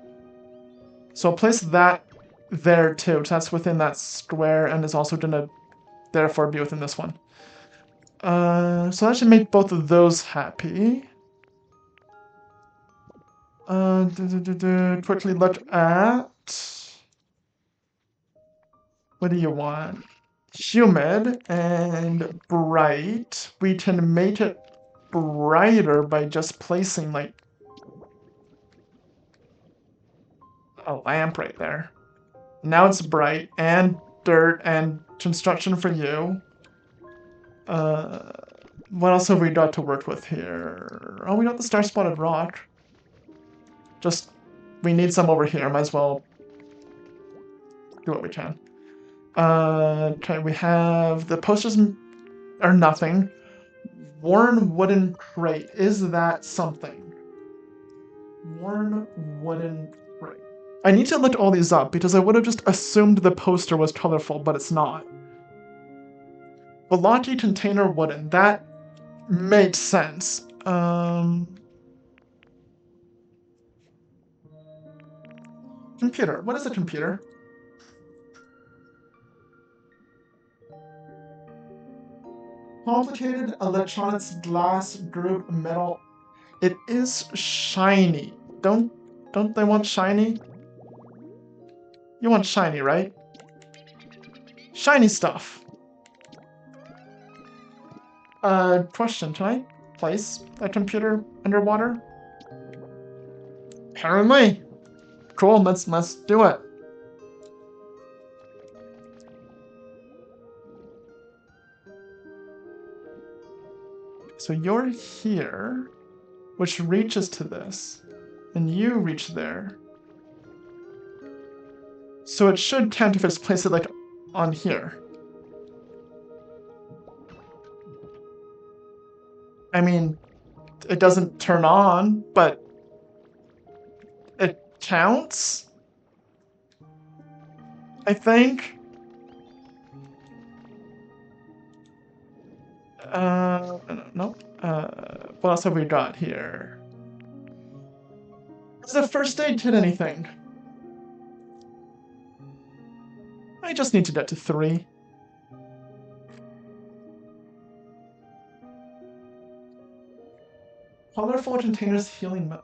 So I'll place that there too. So that's within that square and is also going to therefore be within this one. So that should make both of those happy. Quickly look at... What do you want? Humid and bright. We can make it brighter by just placing like a lamp right there. Now it's bright and dirt and construction for you. What else have we got to work with here? Oh, we got the star-spotted rock. Just, we need some over here. Might as well do what we can. Okay, we have the posters are nothing. Worn wooden crate. Is that something? Worn wooden crate. I need to look all these up because I would have just assumed the poster was colorful, but it's not. Blocky container wooden. That makes sense. Computer. What is a computer? Complicated electronics, glass, group, metal. It is shiny. Don't they want shiny? You want shiny, right? Shiny stuff. Question, can I place a computer underwater? Apparently. Cool, let's do it. So you're here, which reaches to this, and you reach there. So it should count if it's placed like on here. I mean, it doesn't turn on, but it counts? I think? No. What else have we got here? Does the first aid hit anything? I just need to get to 3. Colorful containers healing mode.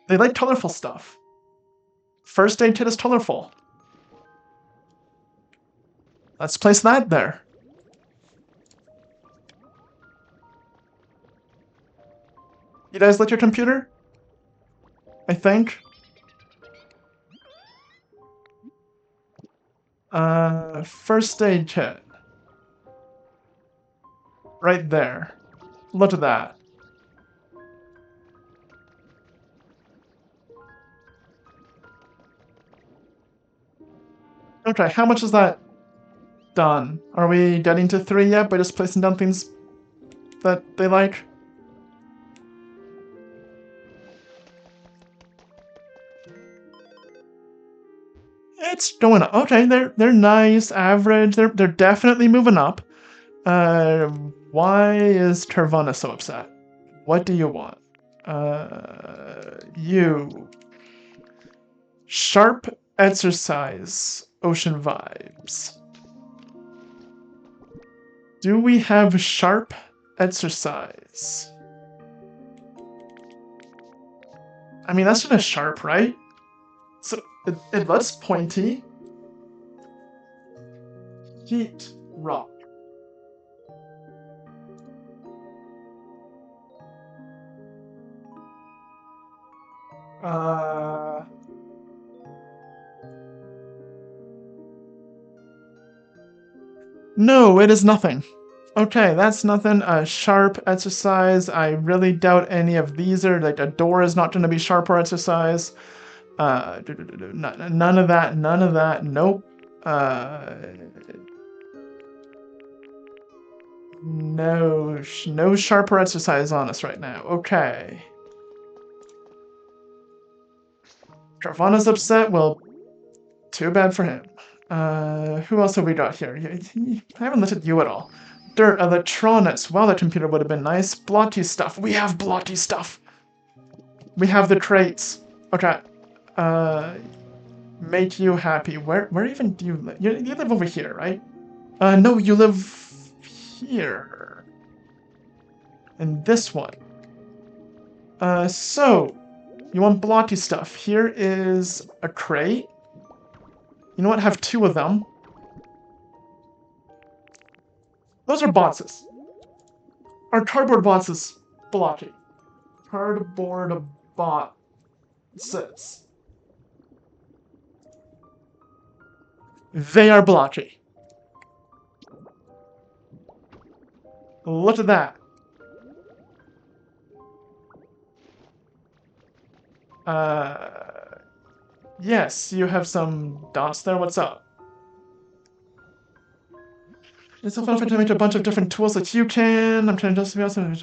They like colorful stuff. First aid kit is colorful. Let's place that there. You guys lit your computer? I think. First aid kit. Right there. Look at that. Okay, how much is that done? Are we getting to 3 yet by just placing down things that they like? It's going up. Okay, they're nice, average. They're definitely moving up. Why is Tervana so upset? What do you want? You. Sharp exercise. Ocean vibes. Do we have sharp exercise? I mean, that's just a sharp, right? So it looks pointy. Heat rock. No, it is nothing. Okay, that's nothing. Sharp exercise. I really doubt any of these are, like, a door is not going to be sharp or exercise. None of that, none of that, nope. No sharper exercise on us right now. Okay. Carvana's upset. Well, too bad for him. Who else have we got here? I haven't looked at you at all. Dirt, electronics. Well, the computer would have been nice. Blotty stuff. We have blotty stuff. We have the crates. Okay. Make you happy. Where even do you live? You live over here, right? No, you live here. And this one. So, you want blotty stuff. Here is a crate. You know what? Have 2 of them. Those are boxes. Our cardboard boxes. Blotty. Cardboard boxes. They are blotchy. Look at that. Yes, you have some dots there. What's up? It's so fun for to make a bunch of different tools that you can. I'm trying to just be awesome.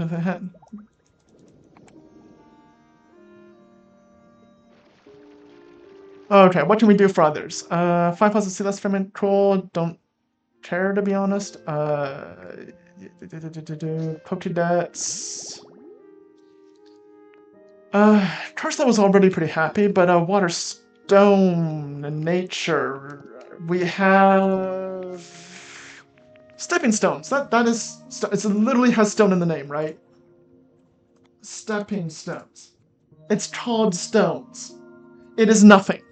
Okay, what can we do for others? 5 puzzles, see less ferment coal. Don't care, to be honest. Pokédex. Carson was already pretty happy, but water, stone, and nature. We have stepping stones. That is, it literally has stone in the name, right? Stepping stones. It's called stones. It is nothing.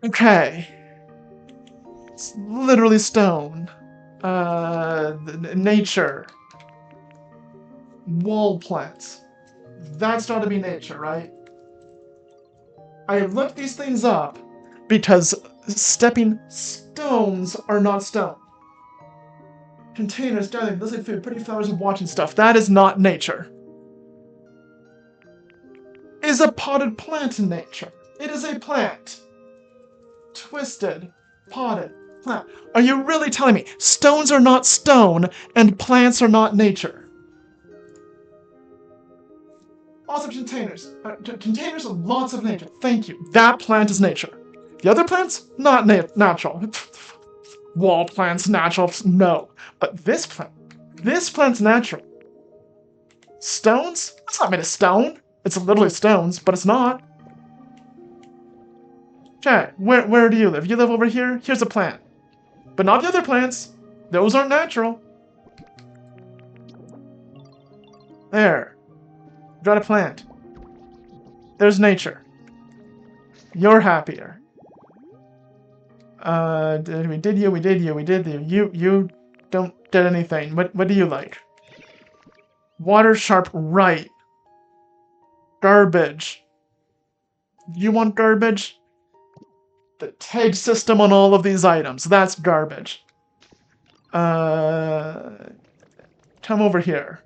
Okay. It's literally stone. Nature. Wall plants. That's got to be nature, right? I looked these things up because stepping stones are not stone. Containers, dining, listening food, pretty flowers, and watching stuff. That is not nature. Is a potted plant in nature? It is a plant. Twisted. Potted plant. Are you really telling me stones are not stone and plants are not nature? Lots of containers. Containers with lots of nature. Thank you. That plant is nature. The other plants, not natural. Wall plants, natural. No. But this plant's natural. Stones? It's not made of stone. It's literally stones, but it's not. Chat, where do you live? You live over here? Here's a plant. But not the other plants. Those aren't natural. There. Got a plant. There's nature. You're happier. We did you. You don't did anything. What do you like? Water sharp, right. Garbage. You want garbage? The tag system on all of these items. That's garbage. Come over here.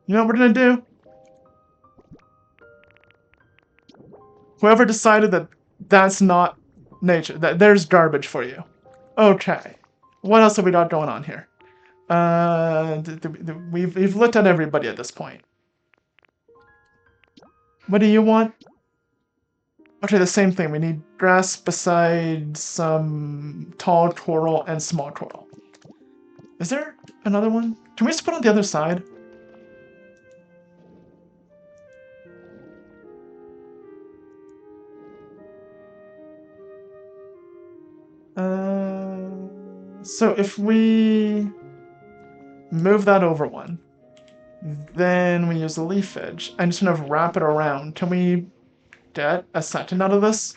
You know what we're gonna do? Whoever decided that that's not nature, that there's garbage for you. Okay. What else have we got going on here? We've looked at everybody at this point. What do you want? Okay, the same thing. We need grass beside some tall coral and small coral. Is there another one? Can we just put it on the other side? So if we move that over one, then we use the leaf edge and just kind of wrap it around. Can we get a second out of this?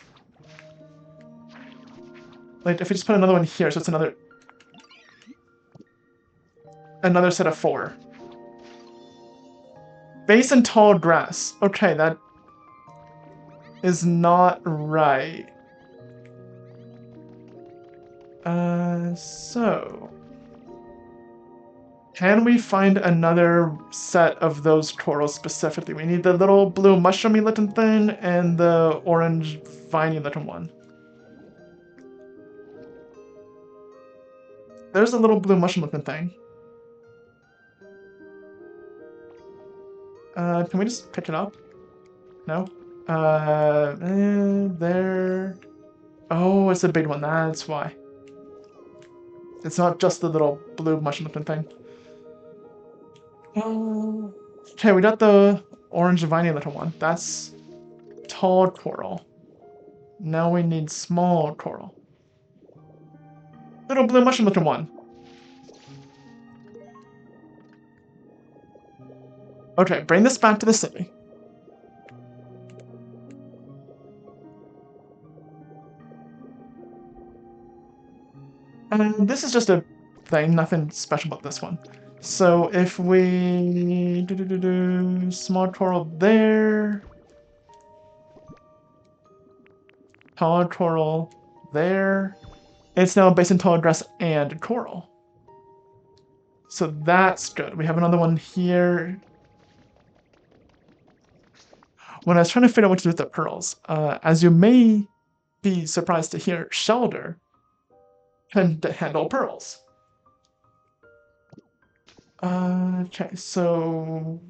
Like, if we just put another one here, so it's another set of 4. Base and tall grass. Okay, that is not right. So... Can we find another set of those corals specifically? We need the little blue mushroomy looking thing and the orange viney looking one. There's a little blue mushroom looking thing. Can we just pick it up? No? There... Oh, it's a big one, that's why. It's not just the little blue mushroom looking thing. Okay, we got the orange viney little one. That's tall coral. Now we need small coral. Little blue mushroom looking one. Okay, bring this back to the city. And this is just a thing, nothing special about this one. So if we small coral there, tall coral there, it's now based in tall grass and coral. So that's good. We have another one here. When I was trying to figure out what to do with the pearls, as you may be surprised to hear, Shelder can handle pearls. Okay, so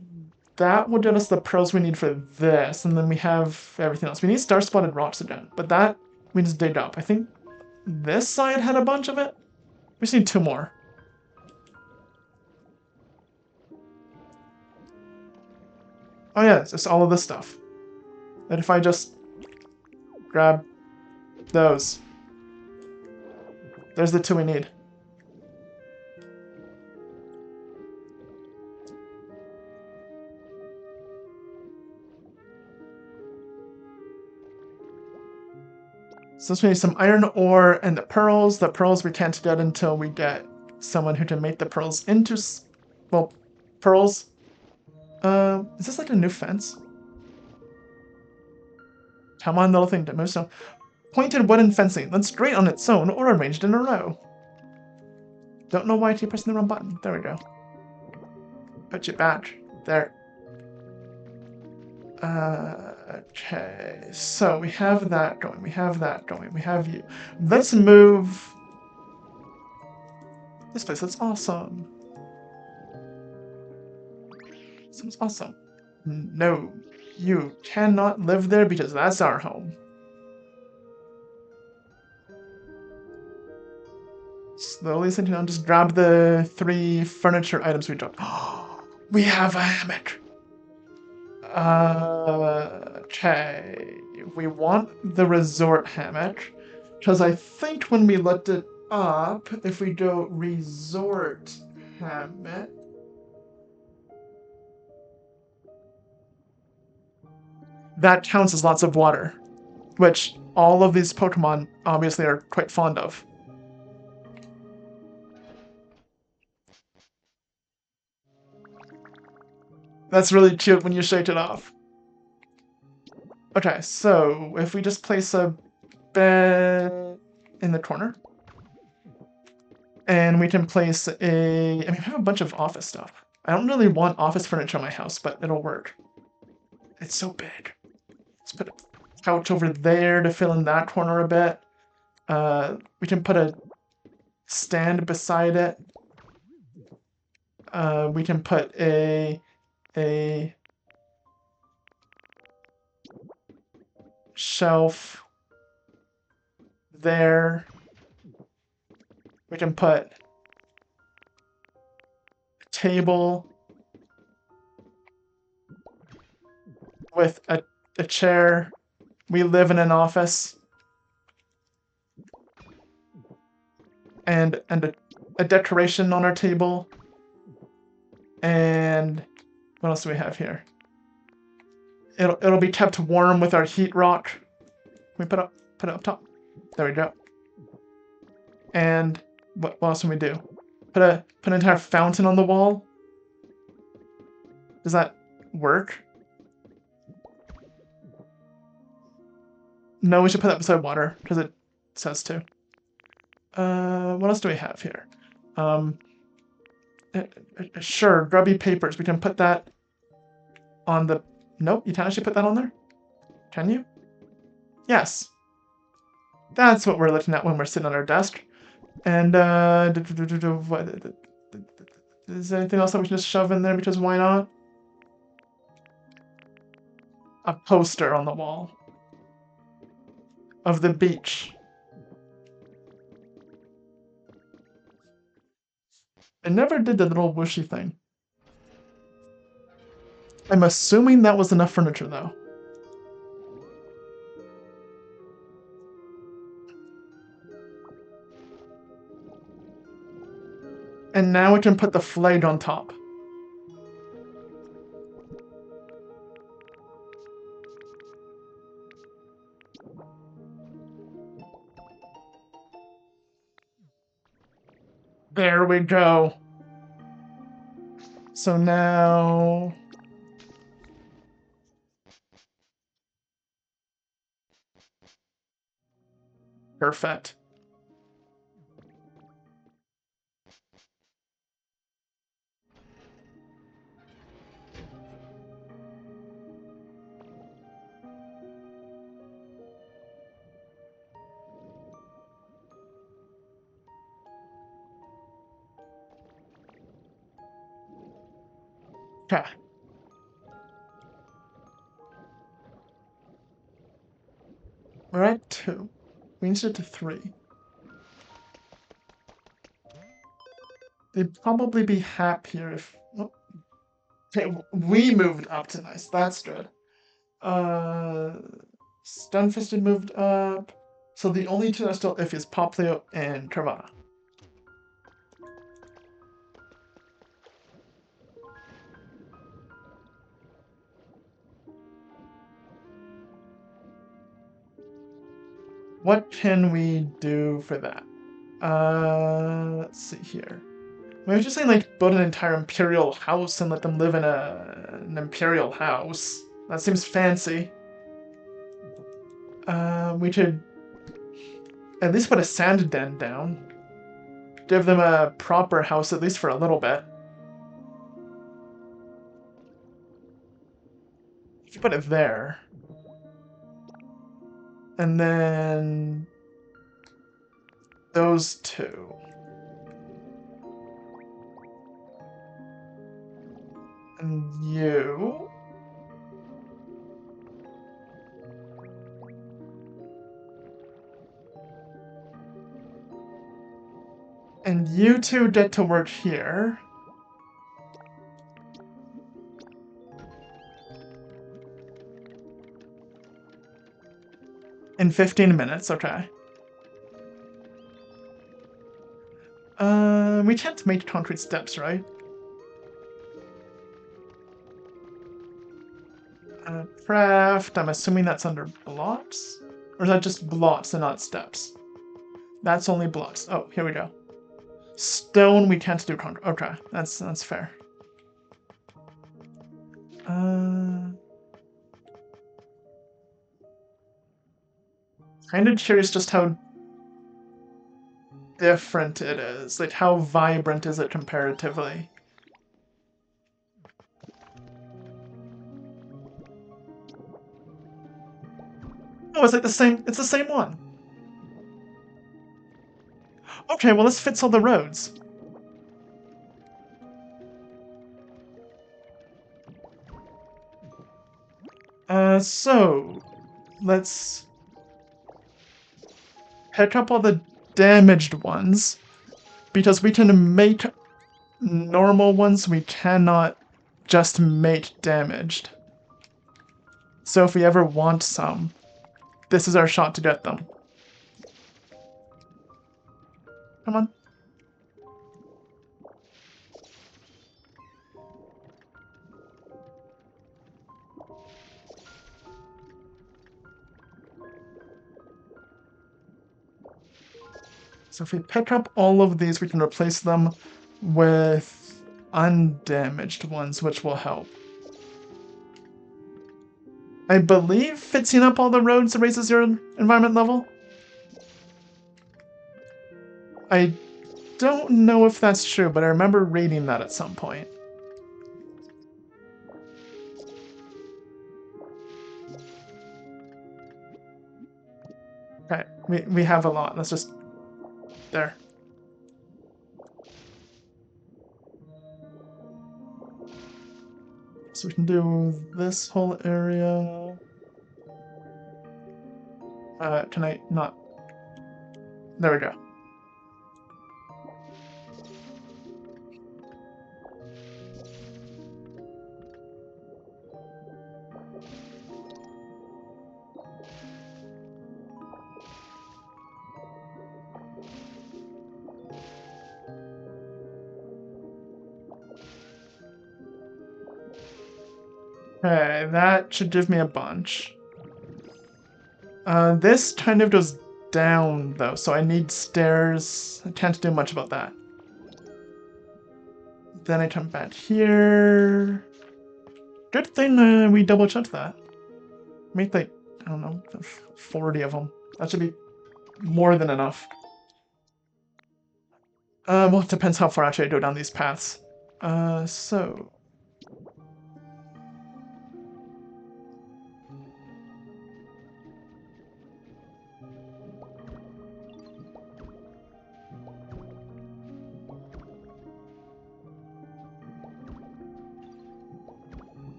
that will get us the pearls we need for this, and then we have everything else. We need star-spotted rocks again, but that we just dig up. I think this side had a bunch of it. We just need 2 more. Oh yeah, it's just all of this stuff. And if I just grab those, there's the 2 we need. So we need some iron ore and the pearls. The pearls we can't get until we get someone who can make the pearls into, well, pearls. Is this like a new fence? Come on, little thing to move. So, pointed wooden fencing. That's straight on its own or arranged in a row. Don't know why I keep pressing the wrong button. There we go. Put you back. There. Okay, so we have that going, we have that going, we have you. Let's move... This place looks awesome. Seems awesome. No, you cannot live there because that's our home. Slowly sitting down, just grab the 3 furniture items we dropped. We have a hammock! Okay. We want the resort hammock, because I think when we looked it up, if we go resort hammock, that counts as lots of water, which all of these Pokemon obviously are quite fond of. That's really cute when you shake it off. Okay, so if we just place a bed in the corner, and we can place a... I mean, we have a bunch of office stuff. I don't really want office furniture in my house, but it'll work. It's so big. Let's put a couch over there to fill in that corner a bit. We can put a stand beside it. We can put a shelf there. We can put a table with a chair. We live in an office. And a decoration on our table. And what else do we have here? It'll be kept warm with our heat rock. Can we put it up top? There we go. And what else can we do? Put an entire fountain on the wall. Does that work? No, we should put that beside water because it says to. What else do we have here? Sure, grubby papers. We can put that on the... Nope, you can't actually put that on there? Can you? Yes. That's what we're looking at when we're sitting on our desk. And, is there anything else that we can just shove in there because why not? A poster on the wall. Of the beach. I never did the little whooshy thing. I'm assuming that was enough furniture, though. And now we can put the flag on top. There we go. So now... Perfect. Okay. We're at 2. We need to get to 3. They'd probably be happier if... Oh. Okay, we moved up to nice. That's good. Stunfisted moved up. So the only 2 that are still iffy is Poplio and Carvana. What can we do for that? Let's see here. I was just saying, like, build an entire imperial house and let them live in an imperial house. That seems fancy. We could at least put a sand den down. Give them a proper house, at least for a little bit. If you put it there... And then those two. And you. And you two get to work here. In 15 minutes, okay. We can't make concrete steps, right? Craft, I'm assuming that's under blocks? Or is that just blocks and not steps? That's only blocks. Oh, here we go. Stone, we can't do concrete. Okay, that's fair. Kind of curious just how different it is. Like, how vibrant is it comparatively? Oh, it's like it's the same one. Okay, well, this fits all the roads. So, let's pick up all the damaged ones, because we can make normal ones, we cannot just make damaged. So if we ever want some, this is our shot to get them. Come on. So if we pick up all of these, we can replace them with undamaged ones, which will help. I believe fixing up all the roads raises your environment level. I don't know if that's true, but I remember reading that at some point. Okay, we have a lot. Let's just... There. So we can do this whole area. Can I not? There we go. Okay, that should give me a bunch. This kind of goes down, though, so I need stairs. I can't do much about that. Then I come back here. Good thing we double-checked that. Make, like, I don't know, 40 of them. That should be more than enough. Well, it depends how far actually I go down these paths. So...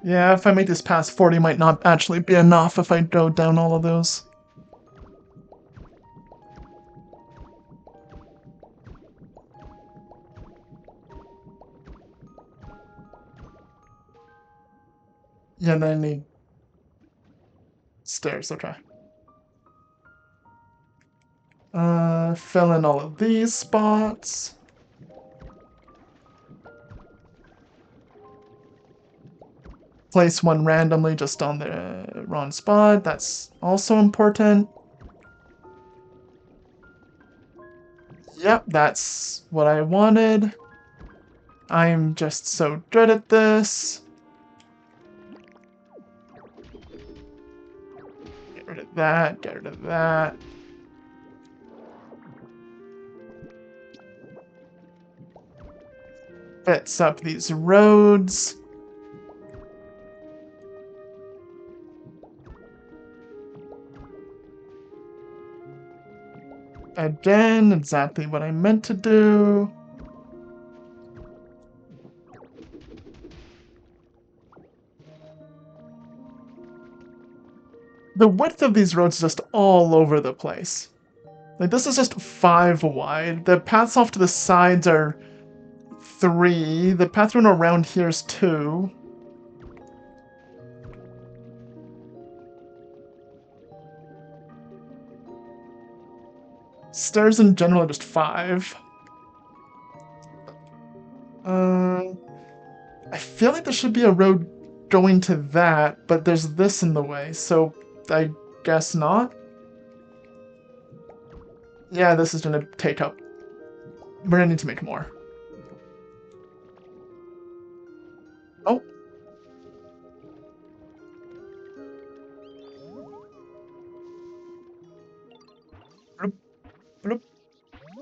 Yeah, if I make this past 40, might not actually be enough if I go down all of those. Yeah, then I need stairs, okay. Fill in all of these spots. Place one randomly just on the wrong spot. That's also important. Yep, that's what I wanted. I'm just so good at this. Get rid of that, get rid of that. Fits up these roads. Again, exactly what I meant to do. The width of these roads is just all over the place. Like, this is just 5 wide. The paths off to the sides are 3. The path run around here is 2. Stairs in general are just 5. I feel like there should be a road going to that, but there's this in the way, so I guess not. Yeah, this is gonna take up. We're gonna need to make more. Oh. Bloop, bloop,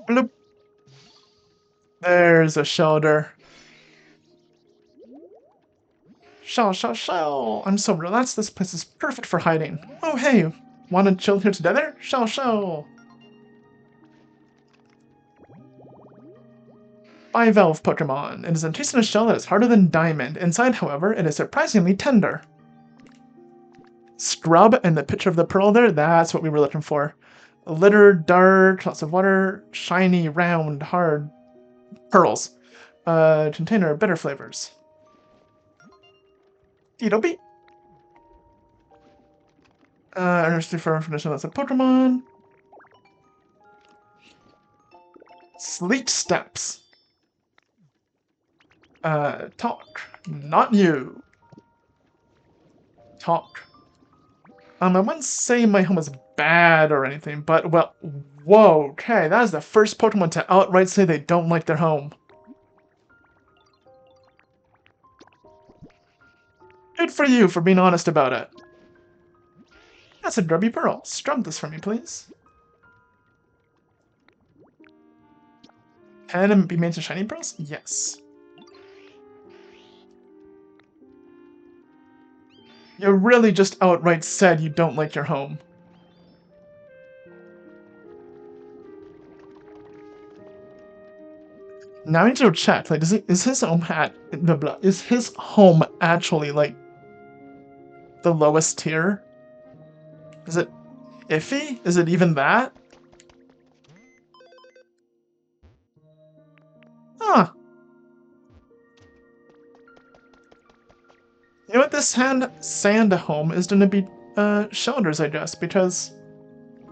bloop. There's a shelter. Shell. I'm so relaxed. This place is perfect for hiding. Oh, hey. Wanna chill here together? Shell. Bivalve Pokemon. It is encased in a shell that is harder than diamond. Inside, however, it is surprisingly tender. Scrub and the picture of the pearl there, that's what we were looking for. Litter, dark, lots of water, shiny, round, hard. Pearls. Container, bitter flavors. Dopey. Understood for information that's a Pokemon. Sleet steps. Talk. Not you. Talk. I wouldn't say my home is bad or anything, but, well, whoa, okay, that is the first Pokemon to outright say they don't like their home. Good for you for being honest about it. That's a grubby pearl. Scrub this for me, please. Can it be made to shiny pearls? Yes. You really just outright said you don't like your home. Now I need to check. Like, is his home is his home actually like the lowest tier? Is it iffy? Is it even that? Huh. You know what? This sand home is gonna be shelters, I guess, because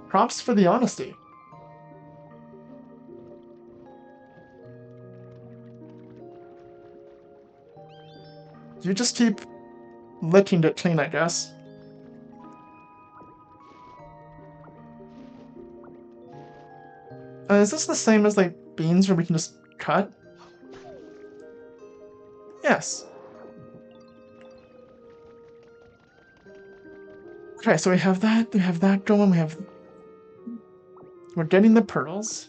props for the honesty. You just keep licking it clean, I guess. Is this the same as, like, beans where we can just cut? Yes. Okay, so we have that going, we're getting the pearls.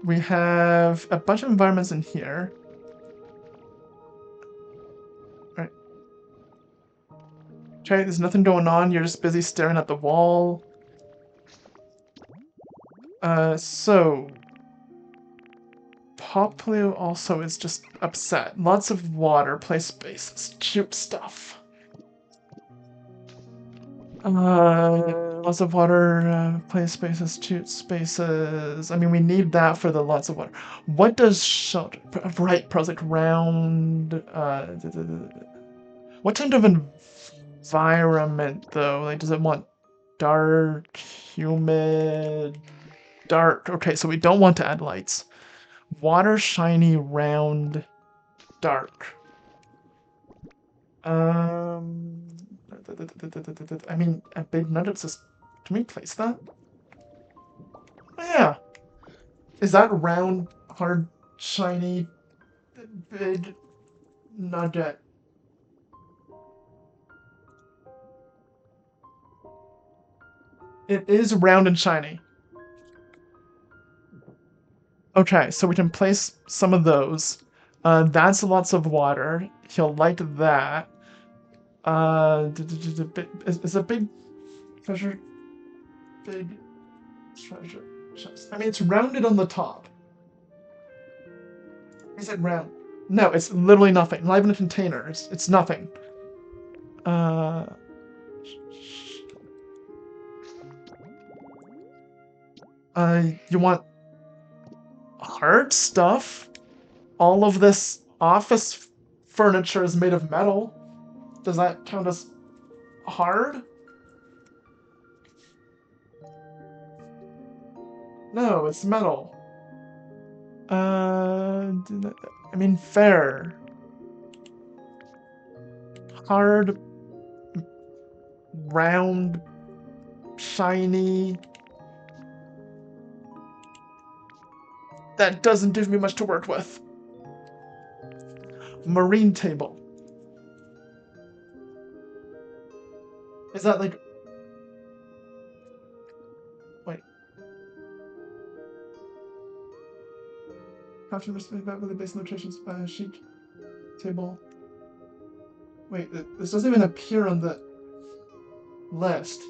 We have a bunch of environments in here. Alright. Okay, there's nothing going on, you're just busy staring at the wall. So... Popplio also is just upset. Lots of water, play spaces, cute stuff. Lots of water, play spaces, cute spaces. I mean, we need that for the lots of water. What does shelter... Right, pros like round... What kind of environment, though? Like, does it want dark, humid... Dark. Okay, so we don't want to add lights. Water, shiny, round, dark. I mean, a big nugget says, can we place that? Oh, yeah. Is that round, hard, shiny, big nugget? It is round and shiny. Okay, so we can place some of those. That's lots of water. He'll like that. Is a big treasure, big treasure chest. I mean, it's rounded on the top. Is it round? No, it's literally nothing. Not even a container. It's nothing. You want hard stuff? All of this office furniture is made of metal. Does that count as hard? No, it's metal. I mean, fair. Hard, round, shiny. That doesn't give me much to work with. Marine table. Is that like... Wait. Capture the base notations sheet table. Wait, this doesn't even appear on the list.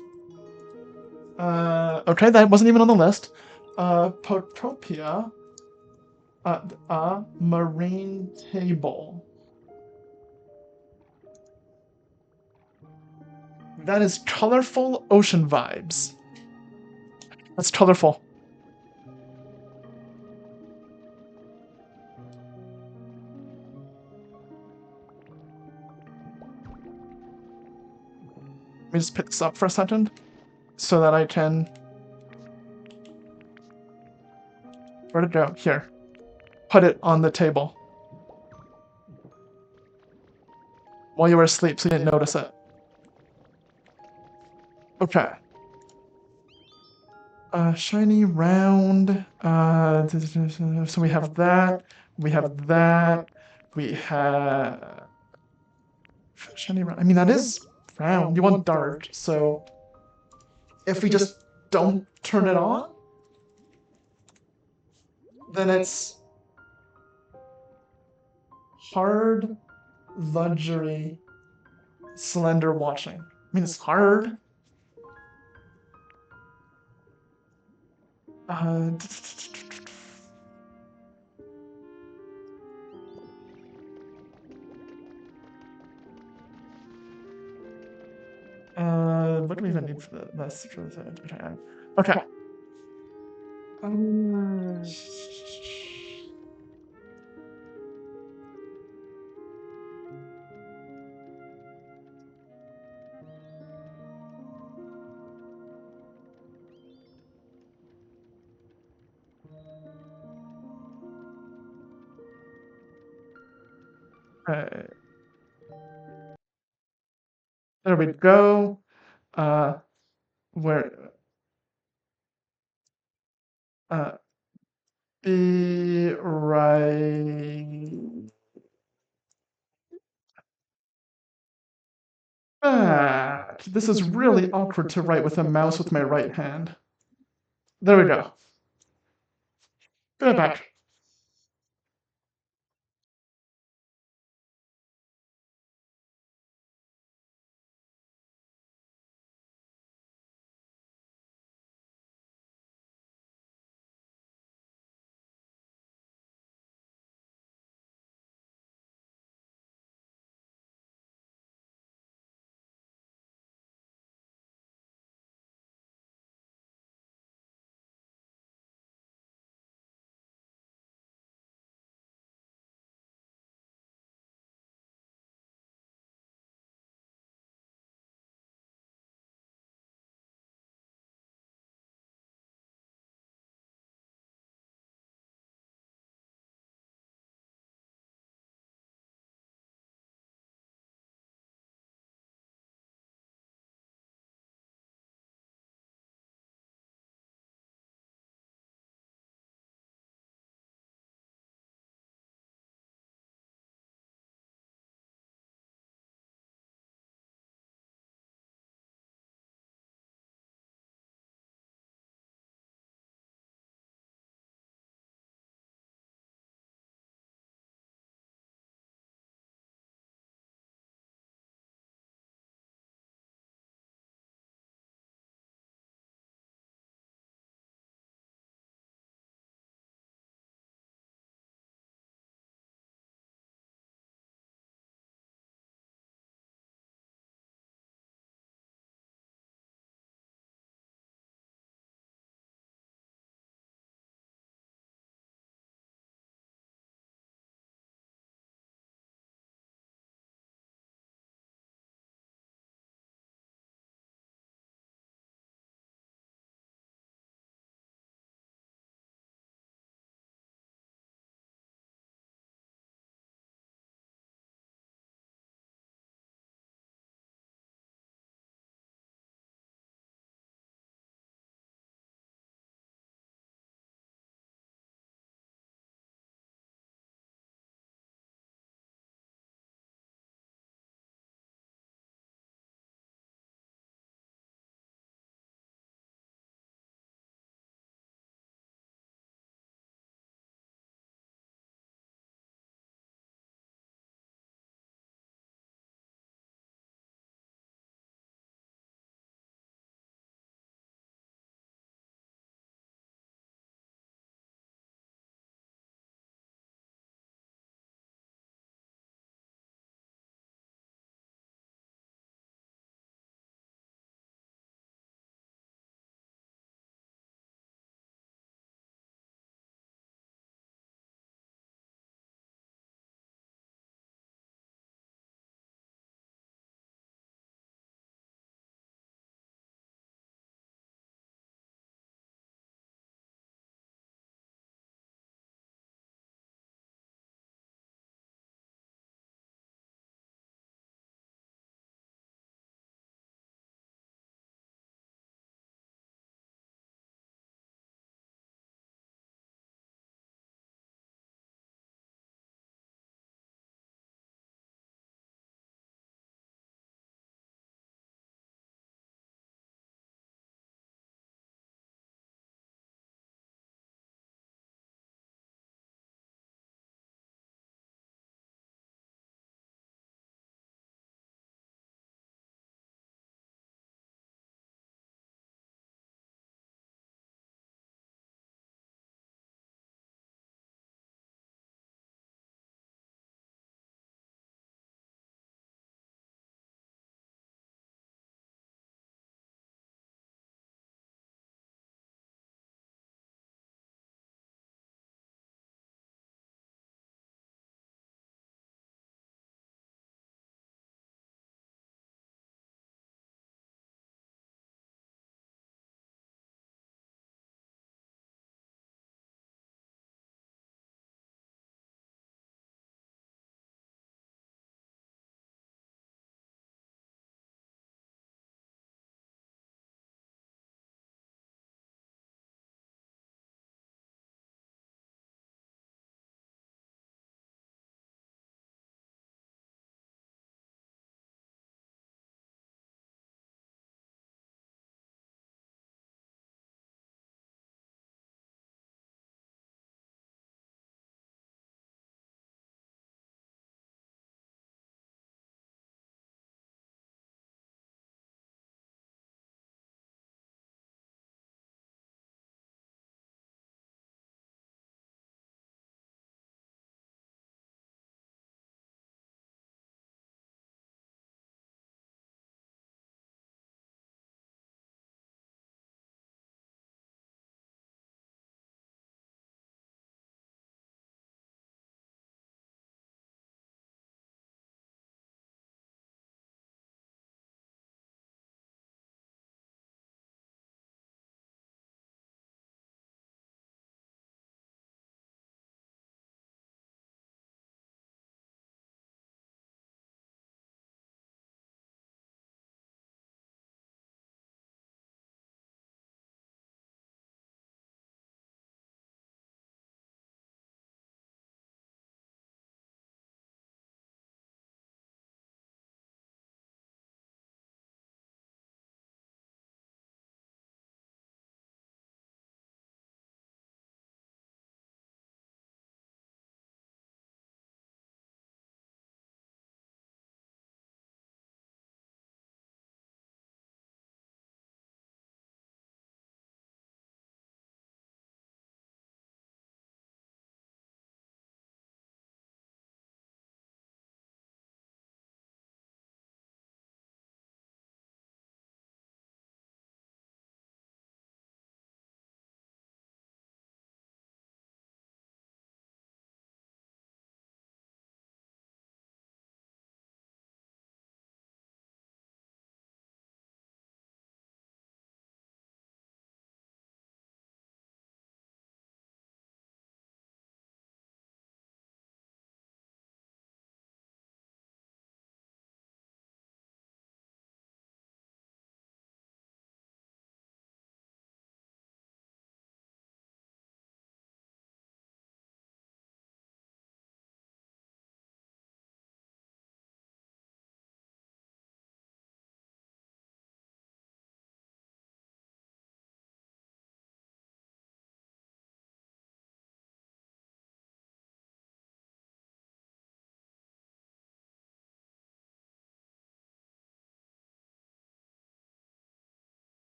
Okay, that wasn't even on the list. Pokopia. Marine table. That is colorful ocean vibes. That's colorful. Let me just pick this up for a second so that I can... Where'd it go? Here. Put it on the table. While you were asleep, so you didn't notice it. Okay. Shiny round. So we have that. We have that. We have... Shiny round. I mean, that is round. You want dart, so... If we just don't turn it on, then it's hard luxury slender watching. I mean, it's hard. What do we even need for this? Okay. There we go. Where be right back. This is really awkward to write with a mouse with my right hand. There we go. Be right back.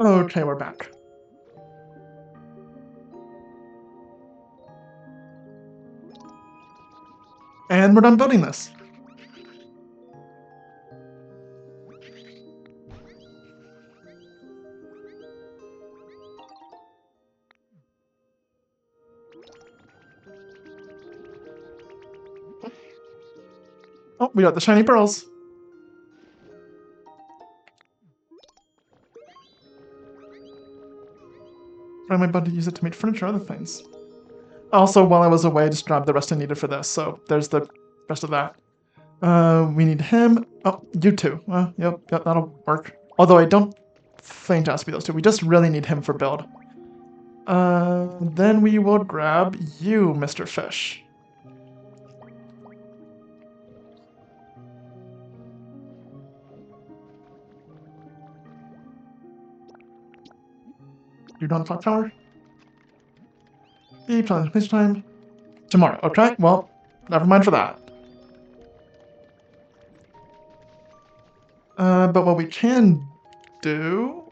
Okay, we're back. And we're done building this. Oh, we got the shiny pearls. I'm about to use it to make furniture and other things. Also, while I was away, I just grabbed the rest I needed for this, so there's the rest of that. We need him. Oh, you two. Yep, that'll work. Although I don't think it has to be those two. We just really need him for build. Then we will grab you, Mr. Fish. You don't clock tower? Beep, place time. Tomorrow. Okay, well, never mind for that. But what we can do...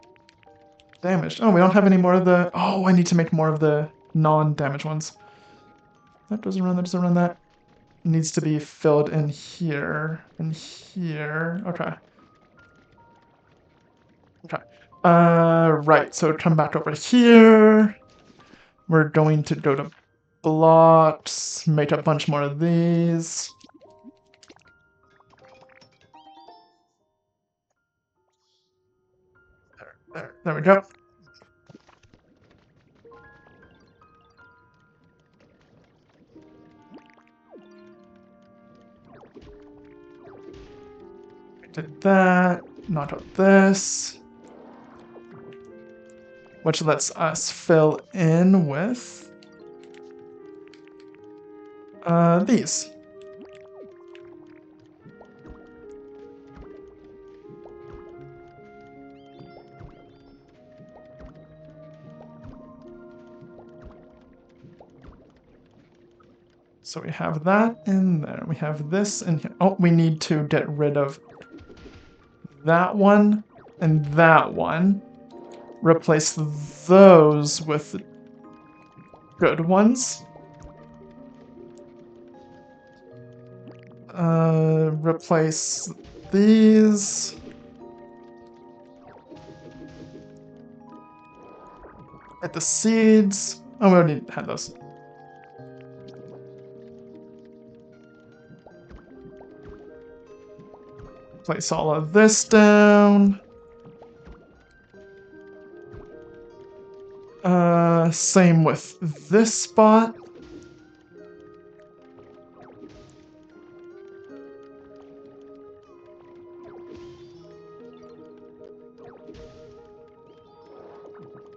Damaged. Oh, we don't have any more of the... Oh, I need to make more of the non-damaged ones. That doesn't run, that doesn't run, that needs to be filled in here. And here. Okay. Okay. Right, so come back over here. We're going to go to blocks, make a bunch more of these. There we go. Did that, knock out this. Which lets us fill in with these. So we have that in there. We have this in here. Oh, we need to get rid of that one and that one. Replace those with good ones. Replace these. Get the seeds. Oh, we already had those. Place all of this down. Same with this spot.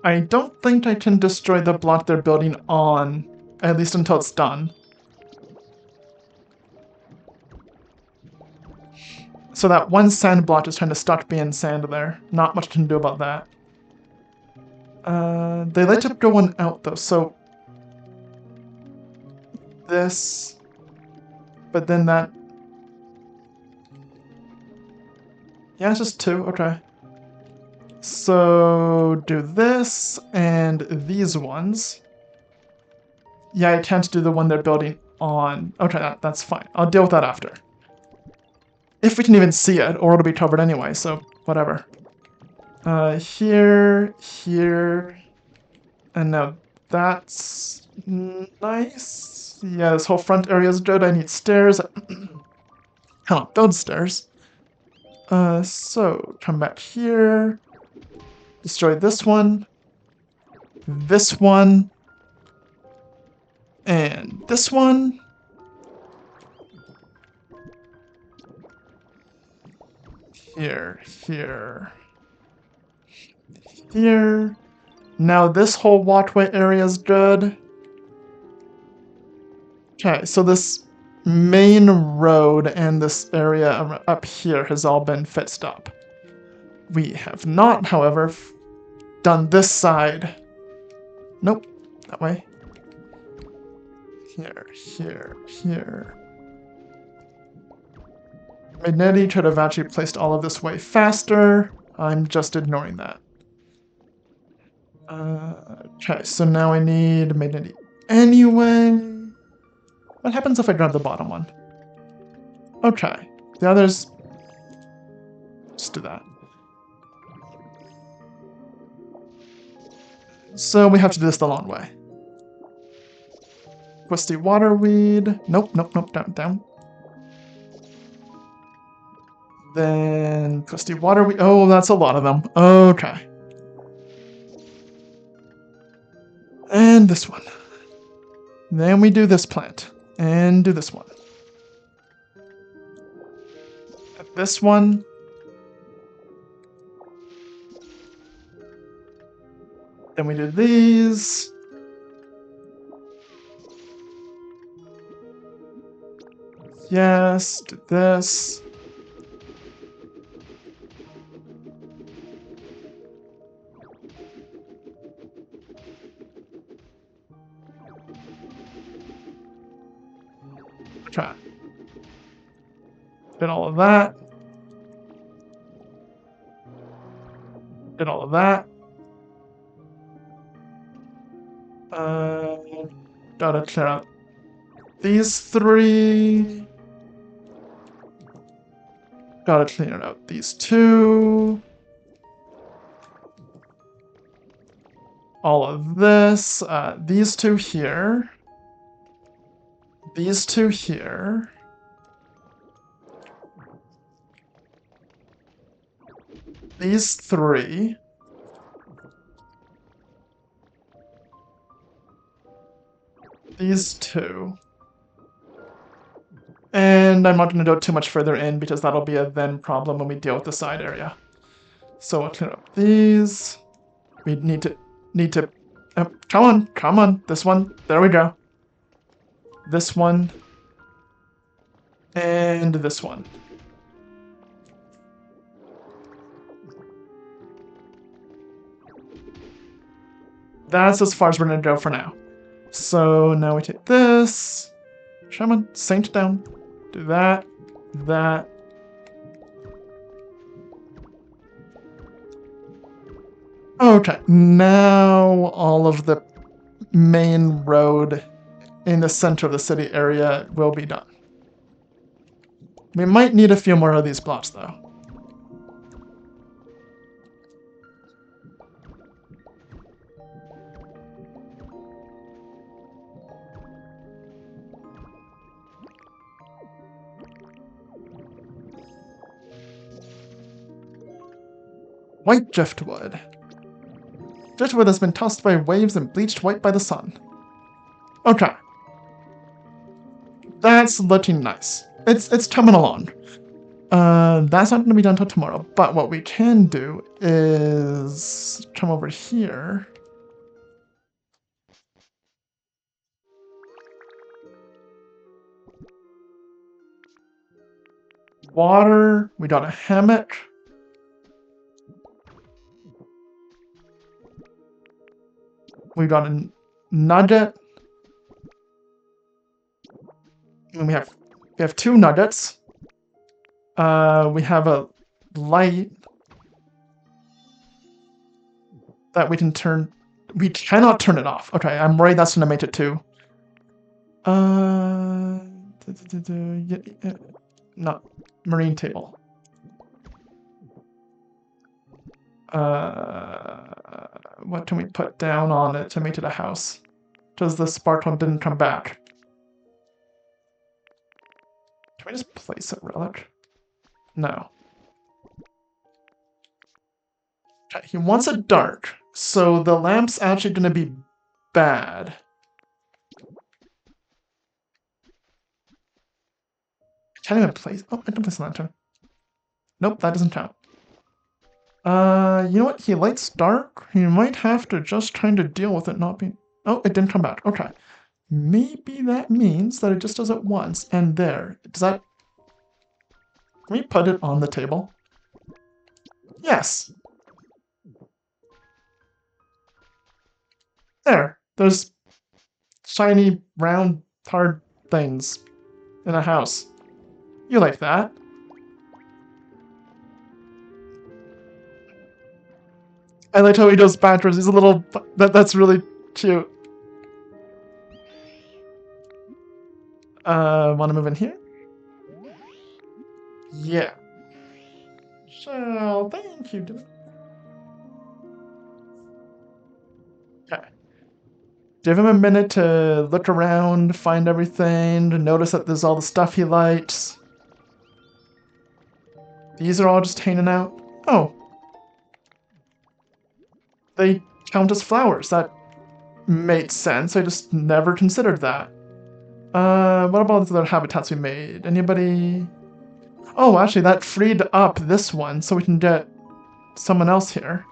I don't think I can destroy the block they're building on, at least until it's done. So that one sand block is trying to stuck being sand there. Not much can do about that. They let it go one out though, so this, but then that. Yeah, it's just two. Okay. So do this and these ones. Yeah, I can't do the one they're building on. Okay, that's fine. I'll deal with that after. If we can even see it, or it'll be covered anyway, so whatever. Here, here, and now that's nice. Yeah, this whole front area is good. I need stairs. Hell on, build stairs. So come back here. Destroy this one, and this one. Here, here, here. Now this whole walkway area is good. Okay, so this main road and this area up here has all been fixed up. We have not, however, done this side. Nope, that way. Here, here, here. Magnetti could have actually placed all of this way faster. I'm just ignoring that. Okay, so now I need magnety anyway. What happens if I grab the bottom one? Okay, the others... Just do that. So we have to do this the long way. Twisty waterweed. Nope, nope, nope, down, down. Then twisty waterweed. Oh, that's a lot of them. Okay. And this one. Then we do this plant. And do this one. This one. Then we do these. Yes, do this. Okay. Did all of that. Did all of that. Gotta clear out these three. Gotta clear out these two. All of this. These two here. These two here. These three. These two. And I'm not going to go too much further in because that'll be a then problem when we deal with the side area. So I'll clear up these. We need to come on, this one. There we go. This one. And this one. That's as far as we're going to go for now. So now we take this. Shaman, sink down. Do that. That. Okay, now all of the main road in the center of the city area will be done. We might need a few more of these blocks, though. White driftwood. Driftwood has been tossed by waves and bleached white by the sun. Okay. That's looking nice. It's coming along. That's not going to be done until tomorrow, but what we can do is come over here. Water, we got a hammock. We got a nugget. And we have two nuggets. We have a light that we can turn. We cannot turn it off. Okay, I'm worried that's gonna make it too. Not marine table. What can we put down on it to make it a house? Because the spark one didn't come back. Can we just place a relic? No. Okay, he wants it dark, so the lamp's actually going to be bad. I can't even place... Oh, I can place a lantern. Nope, that doesn't count. You know what? He likes dark. He might have to just kind of deal with it not being... Oh, it didn't come back. Okay. Maybe that means that it just does it once, and there. Does that... Can we put it on the table? Yes. There. There's shiny, round, hard things in a house. You like that. I like how he goes backwards. He's a little... That's really cute. Want to move in here? Yeah. So, thank you. Okay. Give him a minute to look around, find everything, to notice that there's all the stuff he likes. These are all just hanging out. Oh. They count as flowers. That made sense. I just never considered that. What about the other habitats we made? Anybody... Oh, actually, that freed up this one, so we can get someone else here.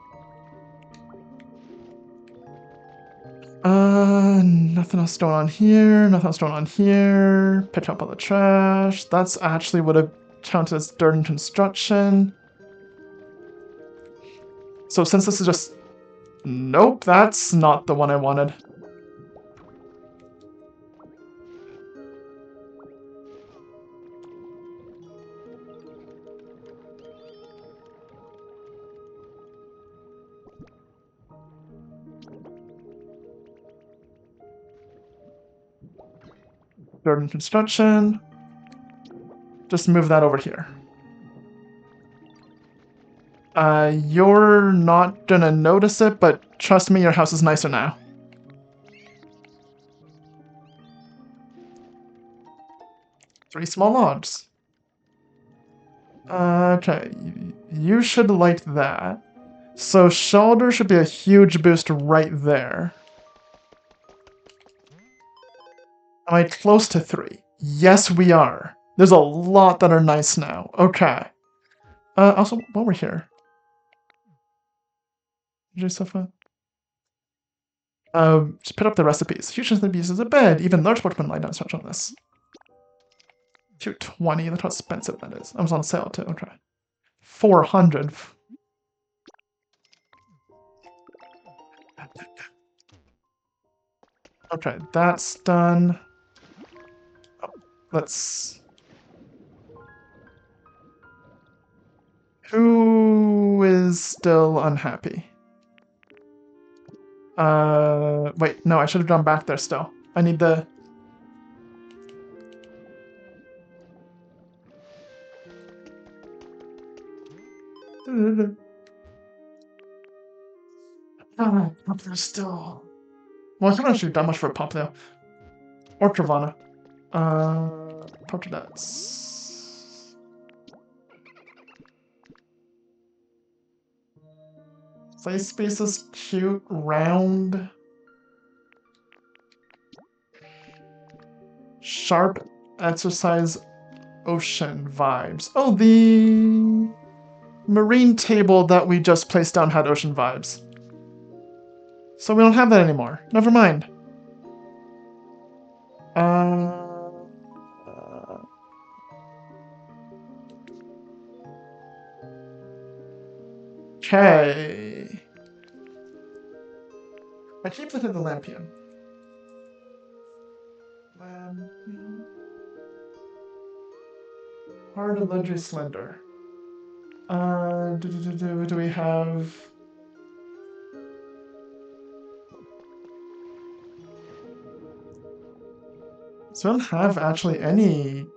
Nothing else going on here, nothing else going on here. Pick up all the trash. That's actually would have counted as dirt and construction. So since this is just... Nope, that's not the one I wanted. Dirt and construction. Just move that over here. You're not gonna notice it, but trust me, your house is nicer now. Three small logs. Okay, you should like that. So shoulder should be a huge boost right there. Am I close to 3? Yes, we are. There's a lot that are nice now. Okay. Also, while we're here. Just put up the recipes. Huge pieces of bed. Even large Pokemon lie down such on this. 220. Look how expensive that is. I was on sale too. Okay. 400. Okay, that's done. Oh, let's... Who is still unhappy? Wait, no, I should have gone back there still. I need the... Oh, up there still. Well, I haven't actually done much for a pop though. Or Travana. Pokédex. Play space is cute, round. Sharp exercise ocean vibes. Oh, the marine table that we just placed down had ocean vibes. So we don't have that anymore. Never mind. Okay. I keep looking at the Lampion. Lampion. Hard and luxury slender. Do we have... So I don't have actually anything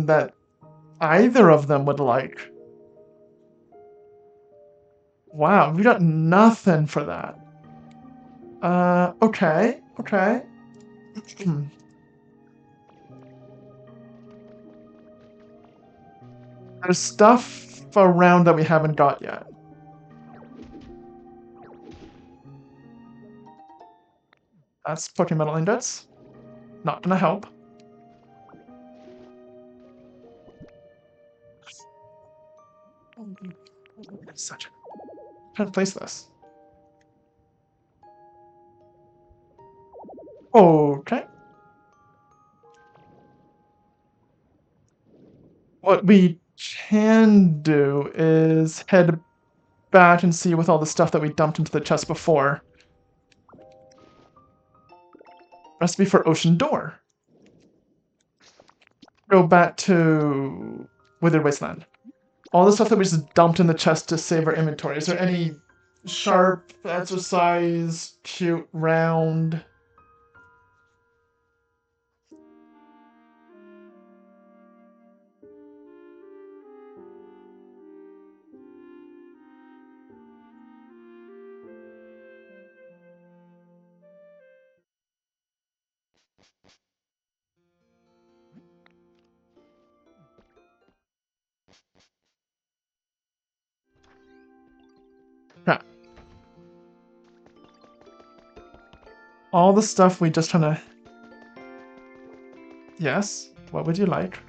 that either of them would like. Wow, we got nothing for that. Okay, okay. There's stuff around that we haven't got yet. That's Pokemon ingots. Not gonna help. Such a... How to place this? Okay. What we can do is head back and see with all the stuff that we dumped into the chest before. Recipe for Ocean Door. Go back to Withered Wasteland. All the stuff that we just dumped in the chest to save our inventory. Is there any Sharp, exercise, cute, round. Yeah. All the stuff we just trying to... Yes? What would you like?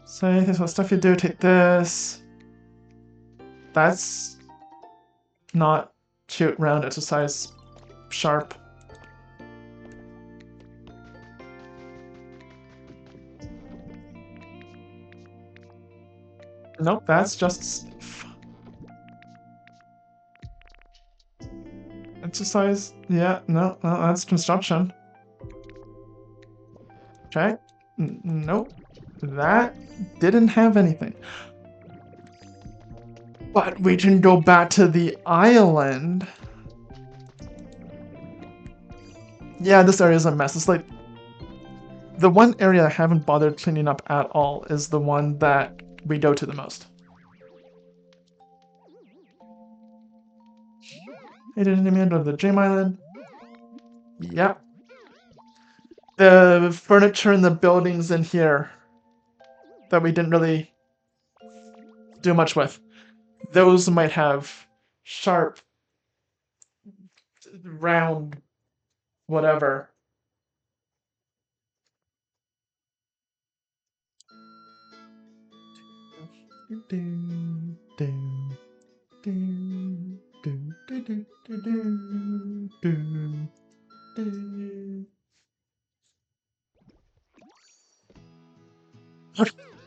Say, this is what stuff you do, take this. That's not cute, round, exercise, sharp. Nope, that's just... Exercise? Yeah, no, that's construction. Okay. Nope. That didn't have anything. But we can go back to the island. Yeah, this area is a mess. It's like... The one area I haven't bothered cleaning up at all is the one that we go to the most. Hey, didn't even go to the Dream Island. Yep. The furniture in the buildings in here that we didn't really do much with. Those might have sharp, round, whatever.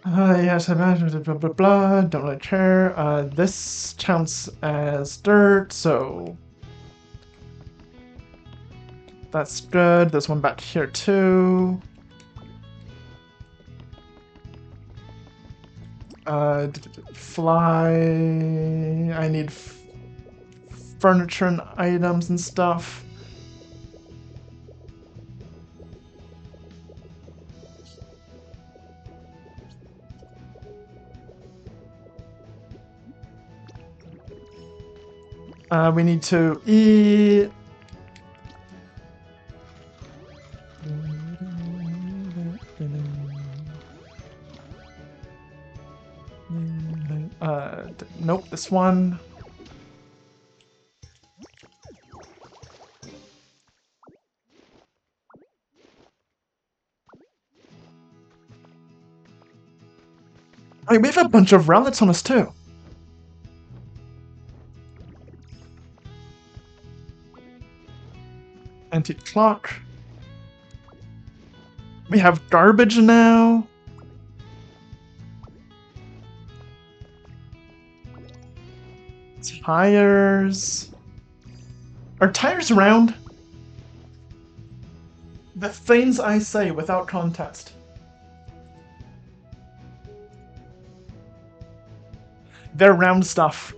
Yes, I imagine blah blah blah. Don't really care. This counts as dirt, so that's good. There's one back here too. Fly. I need furniture and items and stuff. We need to eat. Nope, this one. Wait, we have a bunch of relics on us too. Antique clock. We have garbage now. Tires. Are tires round? The things I say without context. They're round stuff.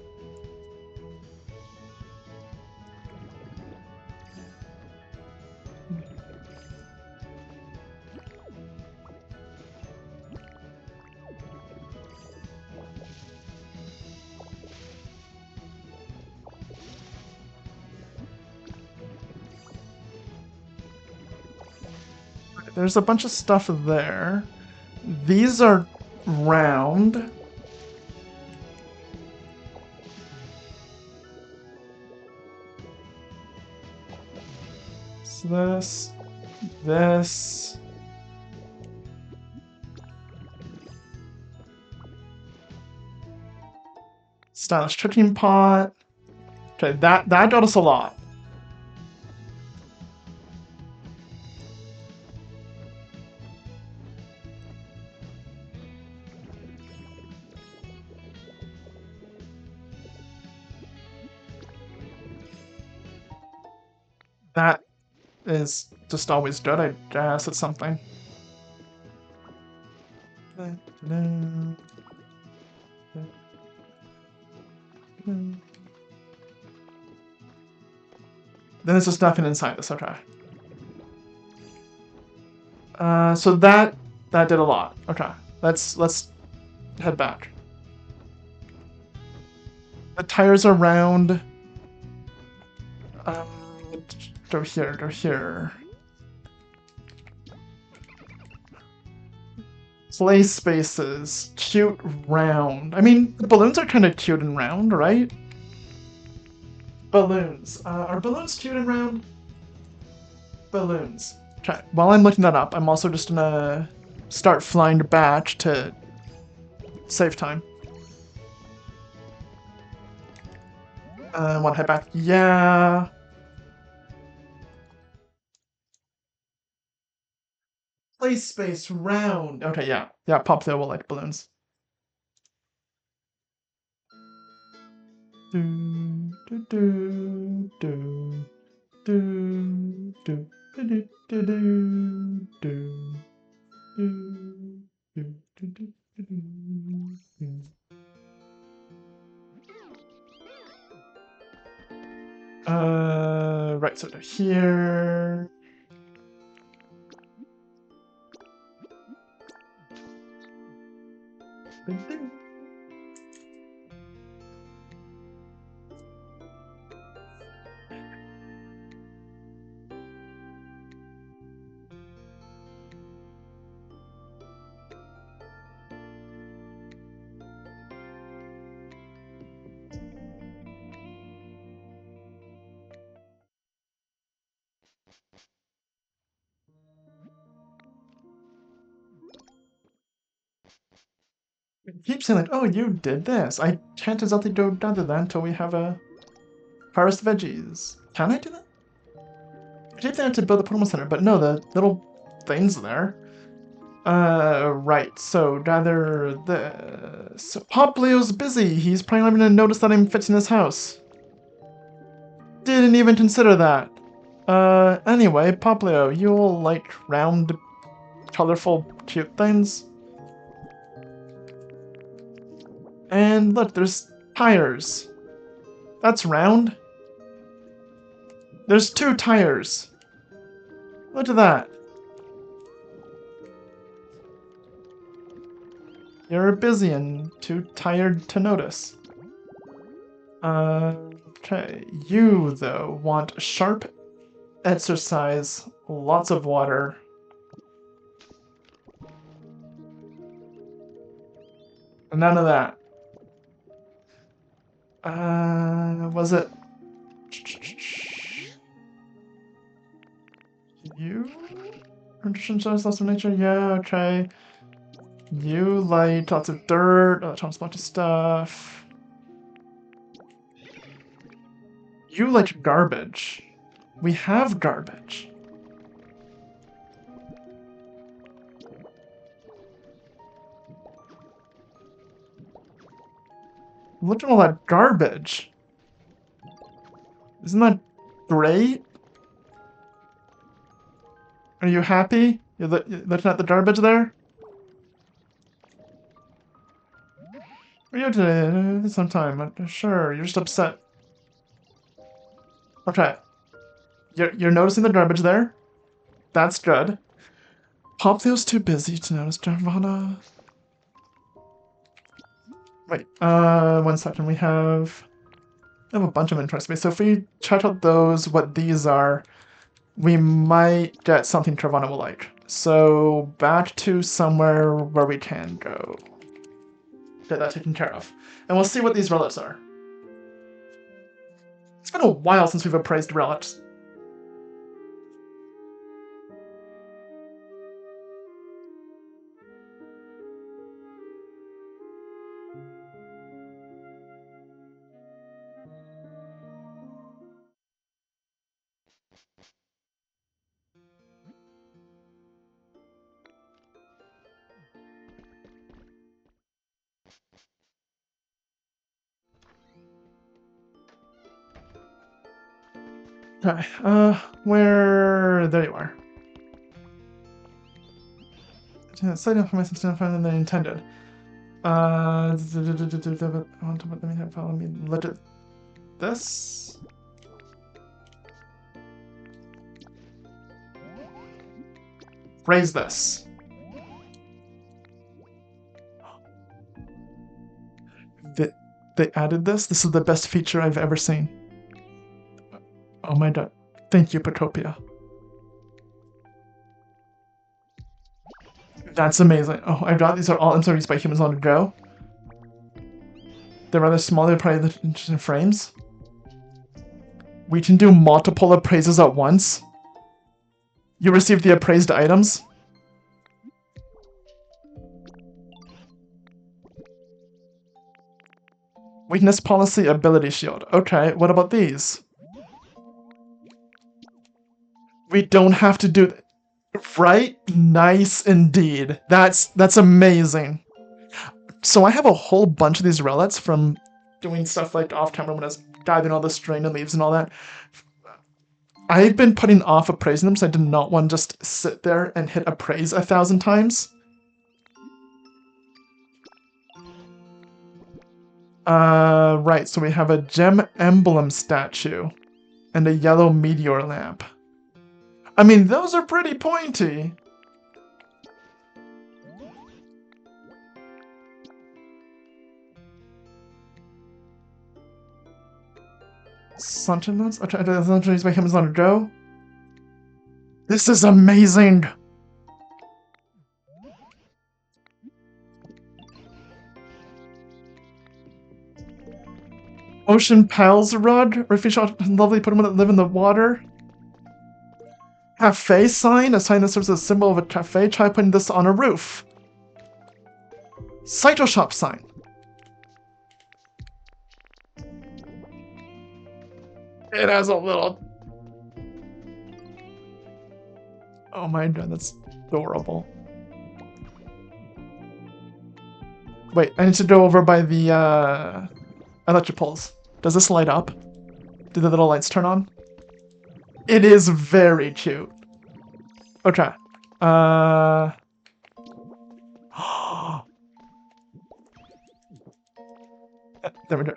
There's a bunch of stuff there. These are round. So this. Stylish cooking pot. Okay, that got us a lot. That is just always good, I guess. It's something. Then there's just nothing inside this, okay. So that did a lot. Okay, let's head back. The tires are round. Go here, go here. Play spaces, cute, round. I mean, the balloons are kind of cute and round, right? Balloons. Are balloons cute and round? Balloons. Okay, while I'm looking that up, I'm also just gonna start flying back to save time. Want to head back? Yeah. Play space round. Okay, yeah. Yeah, Poptail will like balloons. Do, do, do, do, do, do, do, do, do, do, do, do, do. Right, so they're here. Keep saying like, oh, you did this. I can't exactly do that until we have a harvest veggies. Can I do that? I keep thinking to build a Pokemon Center, but no, the little thing's there. Right, so gather the... So Poplio's busy. He's probably not gonna notice that I'm fixing his house. Didn't even consider that. Anyway, Poplio, you'll like round, colorful, cute things? And look, there's tires. That's round. There's 2 tires. Look at that. You're busy and too tired to notice. Okay. You, though, want sharp exercise, lots of water. None of that. Was it... You? Lots of nature? Yeah, okay. You like lots of dirt, lots of stuff. You like garbage. We have garbage. Look at all that garbage. Isn't that great? Are you happy? You're looking at the garbage there? Are you today? Sometime. Sure, you're just upset. Okay. You're noticing the garbage there? That's good. Popfield's too busy to notice Nirvana. Wait, 1 second. We have a bunch of interest space. So if we check out those, what these are, we might get something Nirvana will like. So back to somewhere where we can go. Get that taken care of. And we'll see what these relics are. It's been a while since we've appraised relics. Okay, where... There you are. Slight information to find than they intended. I want to let me follow me. Look at this. Raise this. They added this? This is the best feature I've ever seen. Oh my god. Thank you, Pokopia. That's amazing. Oh my god, these are all inserts by humans on the go. They're rather small, they're probably interesting frames. We can do multiple appraises at once. You receive the appraised items. Weakness policy, ability shield. Okay, what about these? We don't have to do... Right? Nice indeed. That's amazing. So I have a whole bunch of these relics from doing stuff like off-camera when I was diving all the string and leaves and all that. I've been putting off appraising them, so I did not want to just sit there and hit appraise 1,000 times. Right, so we have a gem emblem statue and a yellow meteor lamp. I mean, those are pretty pointy. Sentinels? Sentinels by him is on a go. This is amazing! Ocean Pals Rod, or fish lovely put them that live in the water. Cafe sign, a sign that serves as a symbol of a cafe. Try putting this on a roof. Cyto shop sign. It has a little... Oh my god, that's adorable. Wait, I need to go over by the electric poles. Does this light up? Do the little lights turn on? It is very cute. Okay. There we go.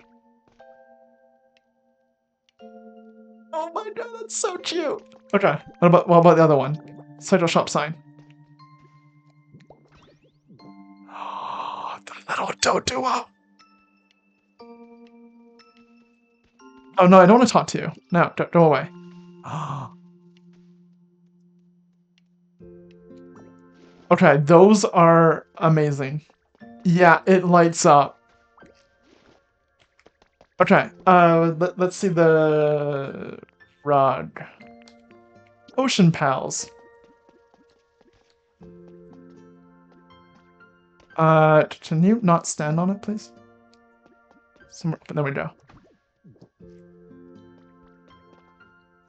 Oh my god, that's so cute. Okay. What about the other one? Cyto shop sign. The little Dodua. Oh no, I don't want to talk to you. No, go away. Okay, those are amazing. Yeah, it lights up. Okay, let's see the rug. Ocean Pals. Can you not stand on it, please? Somewhere, there we go.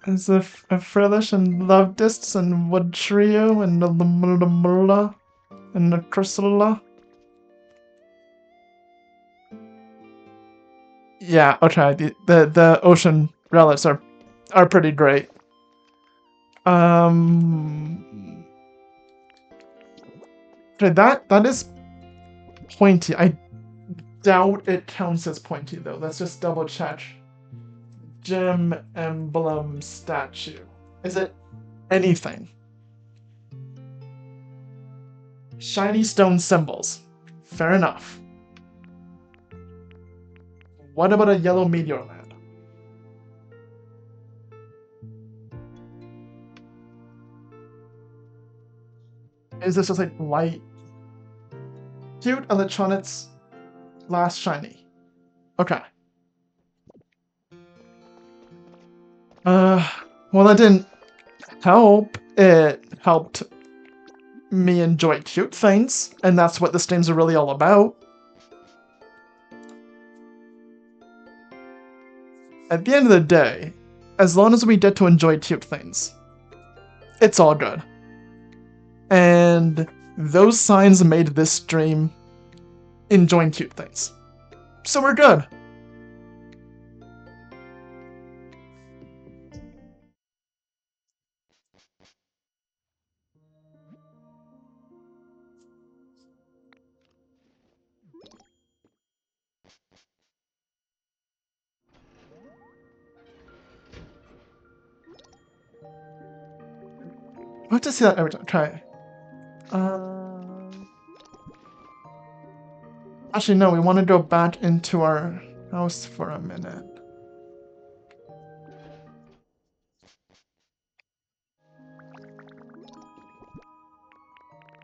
There's a Frillish and Love Discs and Wood Trio and the Mulla and the Cursula. Yeah, okay. The ocean relics are pretty great. Okay, that is pointy. I doubt it counts as pointy though. Let's just double check. Gem emblem statue. Is it anything? Shiny stone symbols. Fair enough. What about a yellow meteor lamp? Is this just like light? Cute electronics. Last shiny. Okay. Well, that didn't help. It helped me enjoy cute things, and that's what the streams are really all about. At the end of the day, as long as we get to enjoy cute things, it's all good. And those signs made this stream enjoying cute things. So we're good. I have to see that every time. Try it. Actually, no, we want to go back into our house for a minute.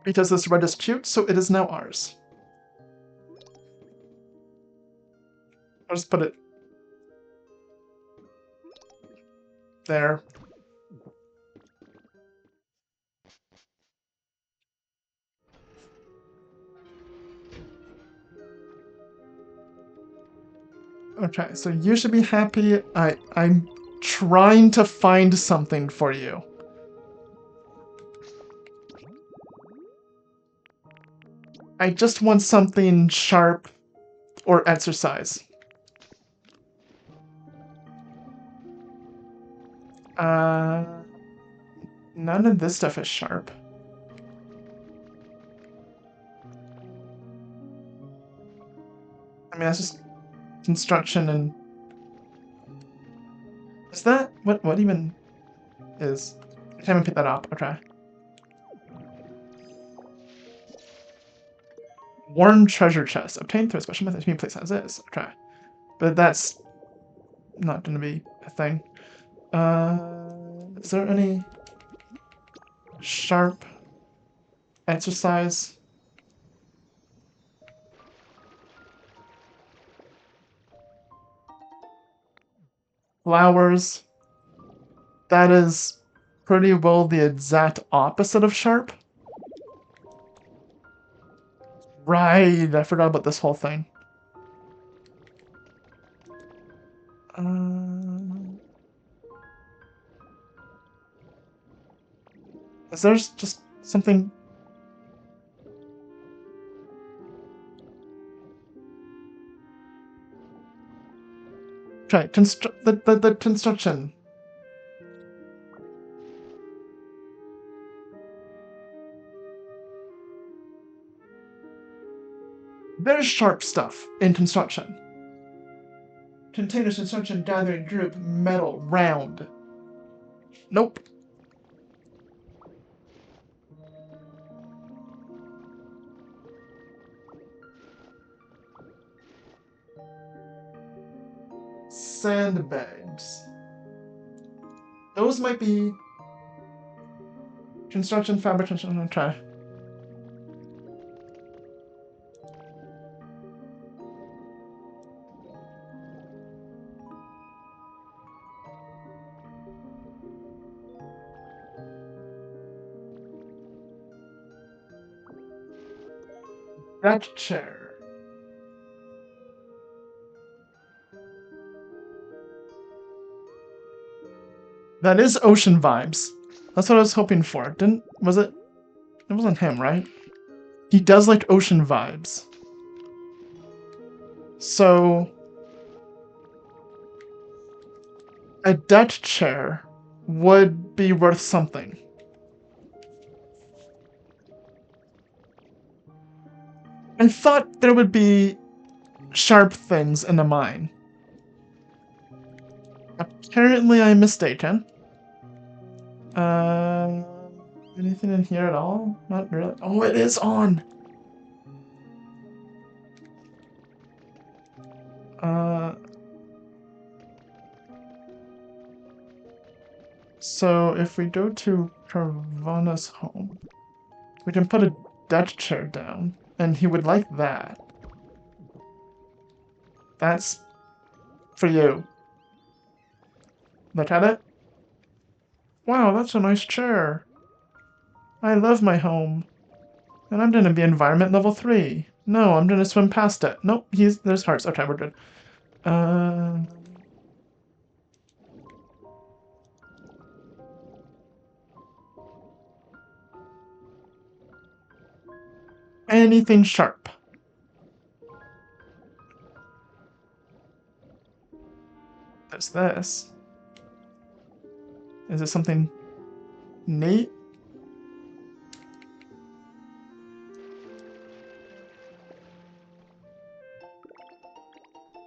Because this red is cute, so it is now ours. I'll just put it there. Okay, so you should be happy. I'm trying to find something for you. I just want something sharp or exercise. None of this stuff is sharp. I mean, that's just construction and... Is that... What even is... I can't even pick that up. Okay. Worn treasure chest. Obtained through a special method to be placed as is. Okay. But that's not going to be a thing. Is there any sharp exercise? Flowers. That is pretty well the exact opposite of sharp. Right, I forgot about this whole thing. Is there just something... Okay, the construction. There's sharp stuff in construction. Containers, construction, gathering, group, metal, round. Nope. Sandbags. Those might be... Construction, fabrication, okay. That chair. That is ocean vibes. That's what I was hoping for. Was it? It wasn't him, right? He does like ocean vibes. So... a deck chair would be worth something. I thought there would be sharp things in the mine. Apparently I'm mistaken. Anything in here at all? Not really. Oh, it is on! So if we go to Carvana's home, we can put a deck chair down, and he would like that. That's for you. Look at it. Wow, that's a nice chair. I love my home. And I'm gonna be environment level 3. No, I'm gonna swim past it. Nope, there's hearts. Okay, we're good. Anything sharp. There's this. Is it something neat?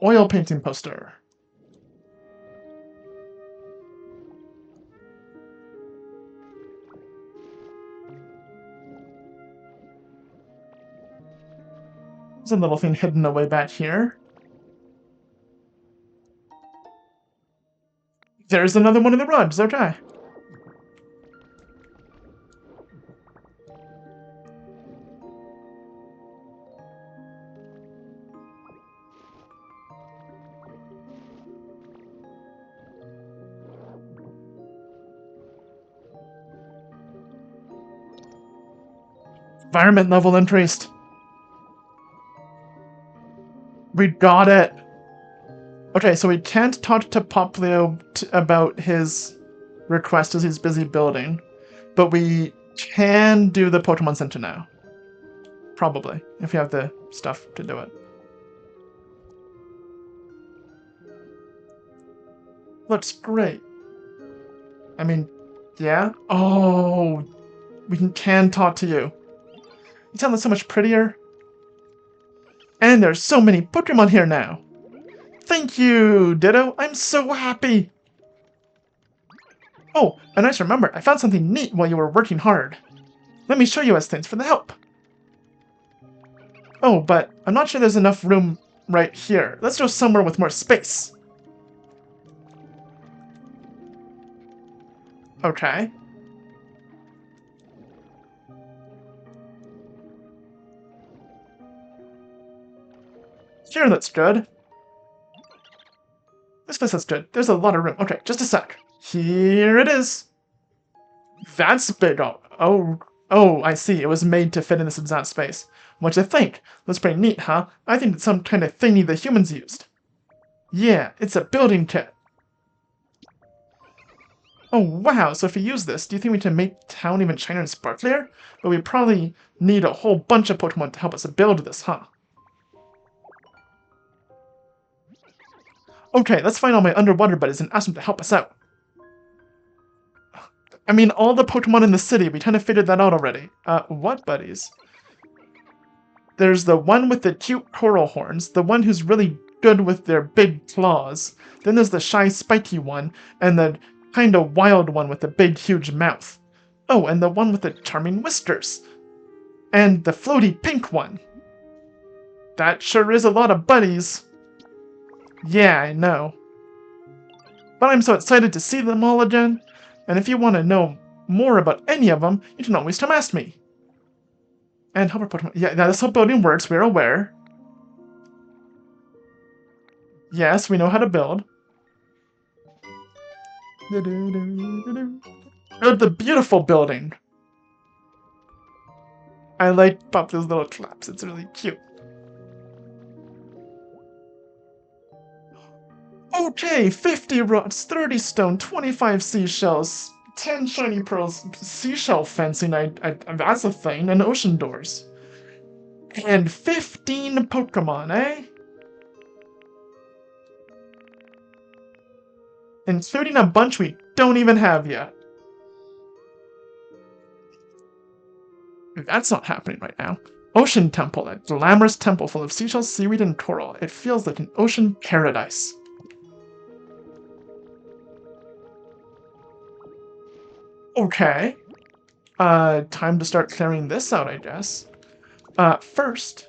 Oil painting poster. There's a little thing hidden away back here. There's another one of the rods, okay. Environment level increased. We got it. Okay, so we can't talk to Poplio about his request as he's busy building, but we can do the Pokemon Center now. Probably, if you have the stuff to do it. Looks great. I mean, yeah? Oh, we can talk to you. You sound so much prettier. And there's so many Pokemon here now. Thank you, Ditto. I'm so happy. Oh, and I just remembered, I found something neat while you were working hard. Let me show you as thanks for the help. Oh, but I'm not sure there's enough room right here. Let's go somewhere with more space. Okay. Sure, that's good. This place is good. There's a lot of room. Okay, just a sec. Here it is. That's big. Oh, I see. It was made to fit in this exact space. What you think? That's pretty neat, huh? I think it's some kind of thingy the humans used. Yeah, it's a building kit. Oh, wow. So if we use this, do you think we can make town even shinier and sparklier? But we probably need a whole bunch of Pokemon to help us build this, huh? Okay, let's find all my underwater buddies and ask them to help us out. I mean, all the Pokemon in the city, we kind of figured that out already. What buddies? There's the one with the cute coral horns, the one who's really good with their big claws. Then there's the shy, spiky one, and the kinda wild one with the big, huge mouth. Oh, and the one with the charming whiskers. And the floaty pink one. That sure is a lot of buddies. Yeah, I know. But I'm so excited to see them all again. And if you want to know more about any of them, you can always come ask me. And help our Pokemon. Yeah, that's how building works, we're aware. Yes, we know how to build. Build the beautiful building. I like Pop's little claps, it's really cute. Okay, 50 rocks, 30 stone, 25 seashells, 10 shiny pearls, seashell fencing, that's a thing, and ocean doors. And 15 Pokemon, eh? Including a bunch we don't even have yet. That's not happening right now. Ocean Temple, a glamorous temple full of seashells, seaweed, and coral. It feels like an ocean paradise. Okay. Time to start clearing this out, I guess. First,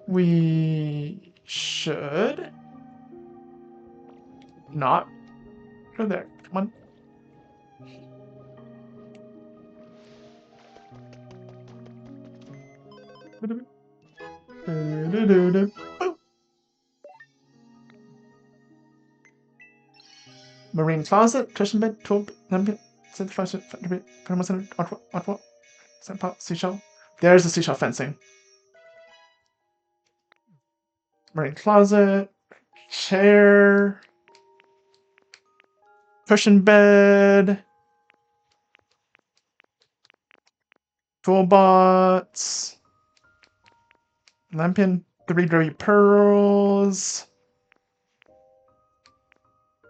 we should not go there. Come on. Marine closet, cushion bed, tool, lamp, seashell. There's the seashell fencing. Marine closet, chair, cushion bed, toolbox, lampion, three pearls,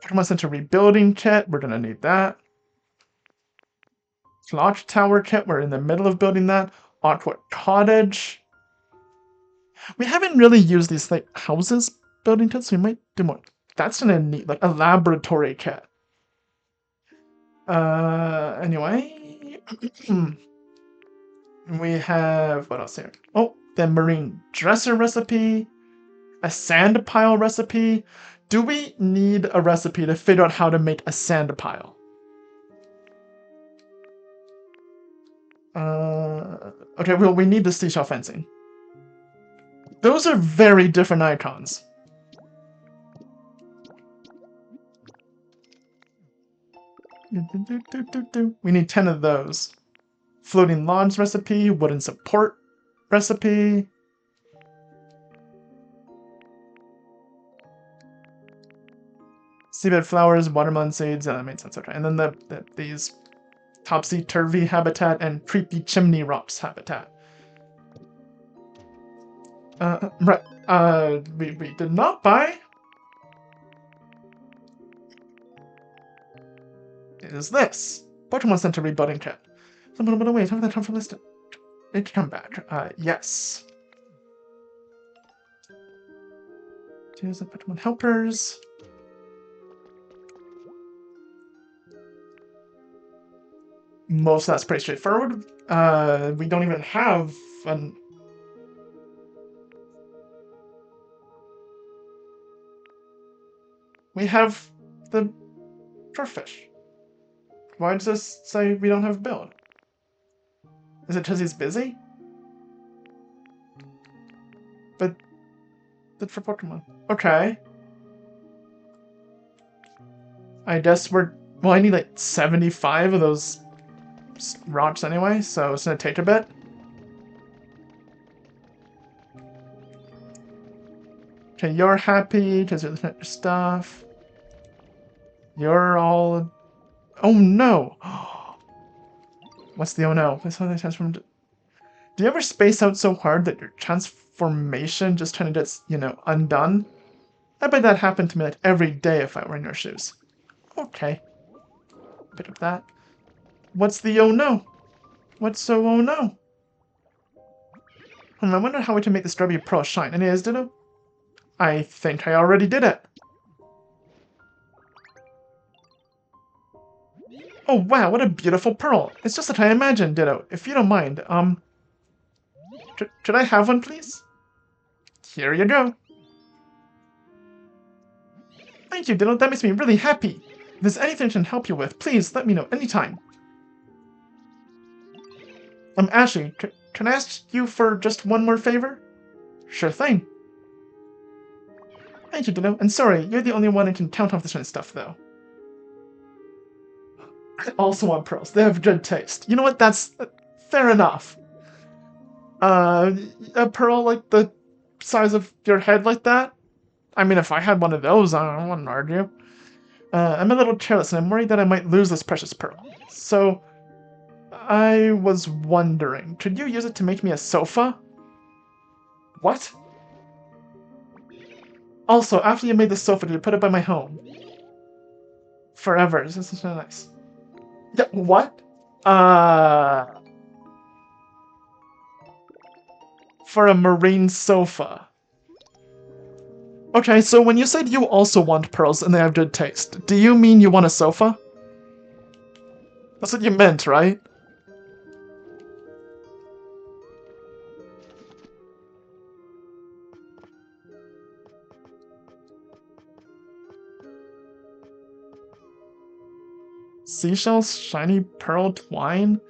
Pokemon Center rebuilding kit, we're gonna need that. Clock tower kit, we're in the middle of building that. Aqua cottage. We haven't really used these like houses building kits, so we might do more. That's gonna need like a laboratory kit. Anyway. We have what else here? Oh, the marine dresser recipe, a sand pile recipe. Do we need a recipe to figure out how to make a sand pile? Okay, well, we need the seashell fencing. Those are very different icons. We need 10 of those. Floating logs recipe, wooden support recipe. Seabed flowers, watermelon seeds, yeah, that made sense, okay. And then these topsy-turvy habitat and creepy chimney rocks habitat. Right, we did not buy. It is this. Pokemon Center rebuilding kit. Some little bit away, time for that from list. It can come back. Yes. Here's the Pokemon helpers. Most of that's pretty straightforward. We don't even have an... We have the Turfish. Why does this say we don't have build? Is it because he's busy? But for Pokemon. Okay. I guess we're... Well, I need like 75 of those rocks anyway, so it's gonna take a bit. Okay, you're happy because you're looking at your stuff. You're all... Oh no! What's the oh no? Do you ever space out so hard that your transformation just kind of gets, you know, undone? I bet that happened to me like every day if I were in your shoes. Okay. Pick up that. What's the oh no? What's so oh no? I wonder how we can make this Strawberry Pearl shine. Any ideas, Ditto? I think I already did it. Oh wow, what a beautiful pearl. It's just that I imagined, Ditto. If you don't mind, should I have one, please? Here you go. Thank you, Ditto. That makes me really happy. If there's anything I can help you with, please let me know anytime. Ashley, can I ask you for just one more favor? Sure thing. Thank you, Ditto. And sorry, you're the only one who can count off this kind of stuff, though. I also want pearls. They have good taste. You know what? That's fair enough. A pearl like the size of your head like that? I mean, if I had one of those, I wouldn't argue. I'm a little careless, and I'm worried that I might lose this precious pearl. So, I was wondering, could you use it to make me a sofa? What? Also, after you made the sofa, did you put it by my home? Forever. This is so nice. Yeah, what? For a marine sofa. Okay, so when you said you also want pearls and they have good taste, do you mean you want a sofa? That's what you meant, right? Seashells, shiny pearl twine?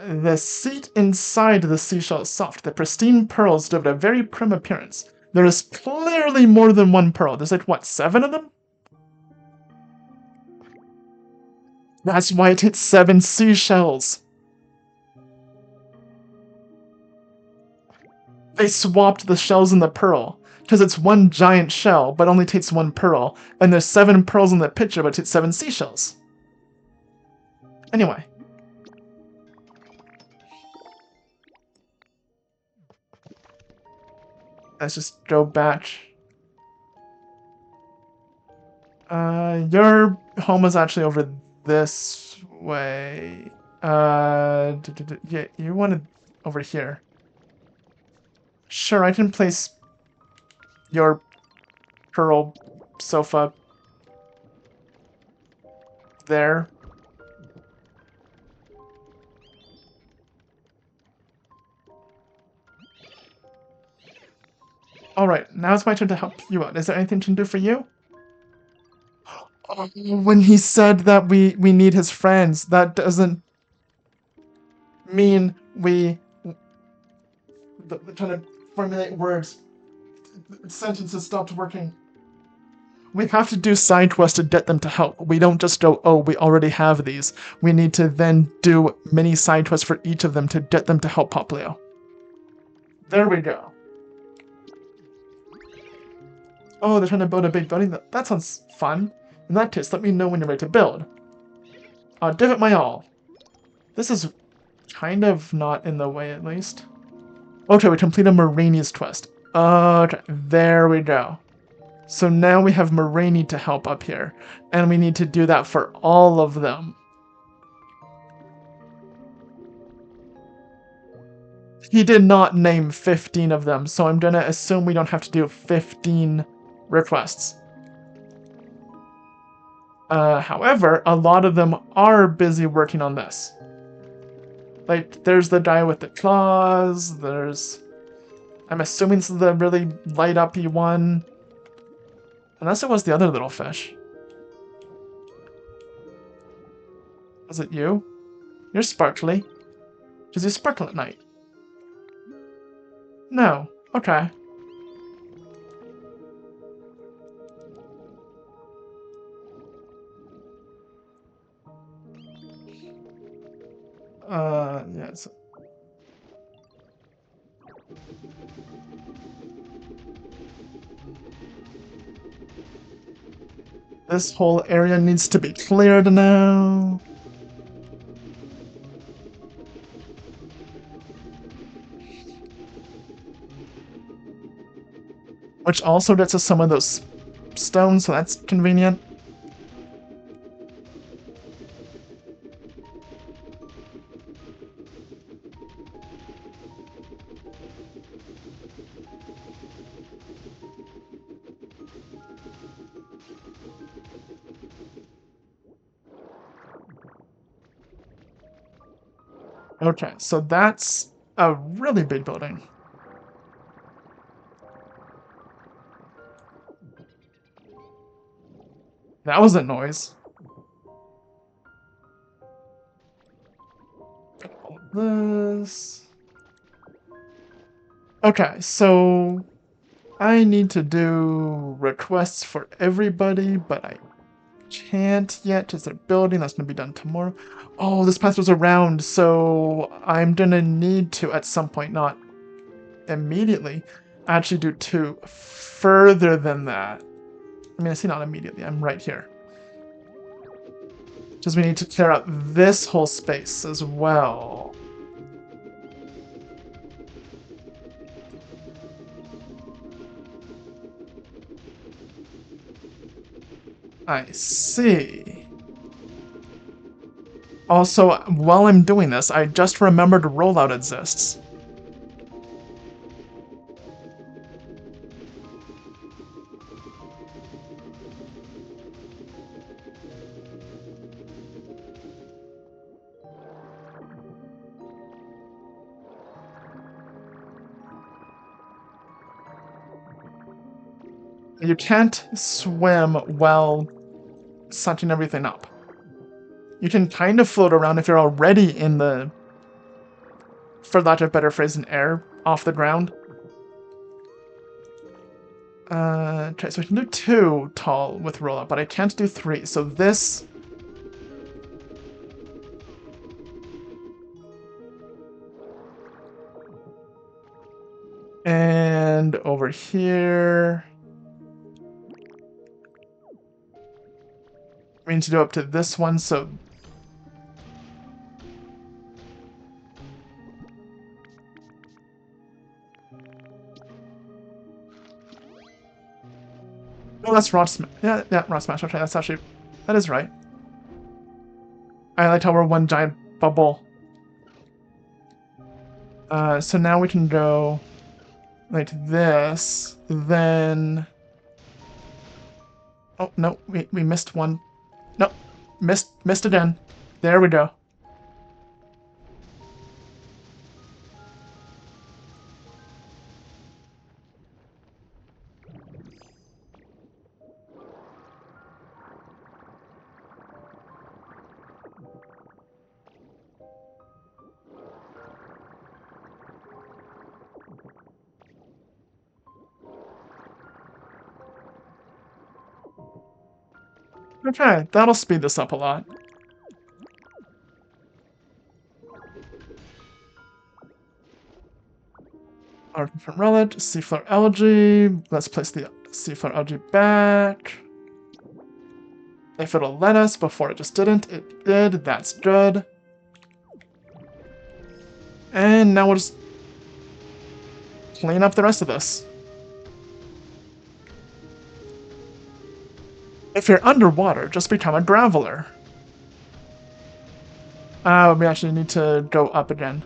The seat inside the seashell is soft. The pristine pearls give it a very prim appearance. There is clearly more than one pearl. There's like, what, 7 of them? That's why it hits 7 seashells. They swapped the shells in the pearl. Because it's one giant shell, but only takes 1 pearl. And there's 7 pearls in the picture, but it hits 7 seashells. Anyway. Let's just go back. Your home is actually over this way. Yeah, you wanted over here. Sure, I can place your pearl sofa there. Alright, now it's my turn to help you out. Is there anything I can do for you? Oh, when he said that we need his friends, that doesn't mean we... trying to formulate words. Sentences stopped working. We have to do side quests to get them to help. We don't just go, oh, we already have these. We need to then do mini side quests for each of them to get them to help Poplio. There we go. Oh, they're trying to build a big building? That sounds fun. In that case, let me know when you're ready to build. I'll give it my all. This is kind of not in the way, at least. Okay, we completed Marini's quest. Okay, there we go. So now we have Marini to help up here. And we need to do that for all of them. He did not name 15 of them, so I'm gonna assume we don't have to do 15 requests. However, a lot of them are busy working on this. Like, there's the guy with the claws, there's... I'm assuming this is the really light-uppy one. Unless it was the other little fish. Was it you? You're sparkly. Does you sparkle at night? No. Okay. Yes. This whole area needs to be cleared now. Which also gets us some of those stones, so that's convenient. Okay, so that's a really big building. That was a noise. All this. Okay, so I need to do requests for everybody, but I can't yet because they're building. That's gonna be done tomorrow. Oh, this path was around, so I'm gonna need to at some point, not immediately, actually do 2 further than that. I mean, I say not immediately, I'm right here. Because we need to clear out this whole space as well. I see. Also, while I'm doing this, I just remembered rollout exists. You can't swim while sucking everything up. You can kind of float around if you're already in the, for lack of a better phrase, in air, off the ground. Okay, so I can do 2 tall with rollout, but I can't do 3, so this... And over here... We need to go up to this one, so... Oh, that's Rock Smash. Yeah, Rock Smash. Okay, that's actually... That is right. I liked how we're one giant bubble. So now we can go... like this, then... Oh, no, we missed one. No, missed again. There we go. Okay, that'll speed this up a lot. From relic, seafloor algae. Let's place the seafloor algae back. If it'll let us, before it just didn't, it did. That's good. And now we'll just clean up the rest of this. If you're underwater, just become a graveler. We actually need to go up again.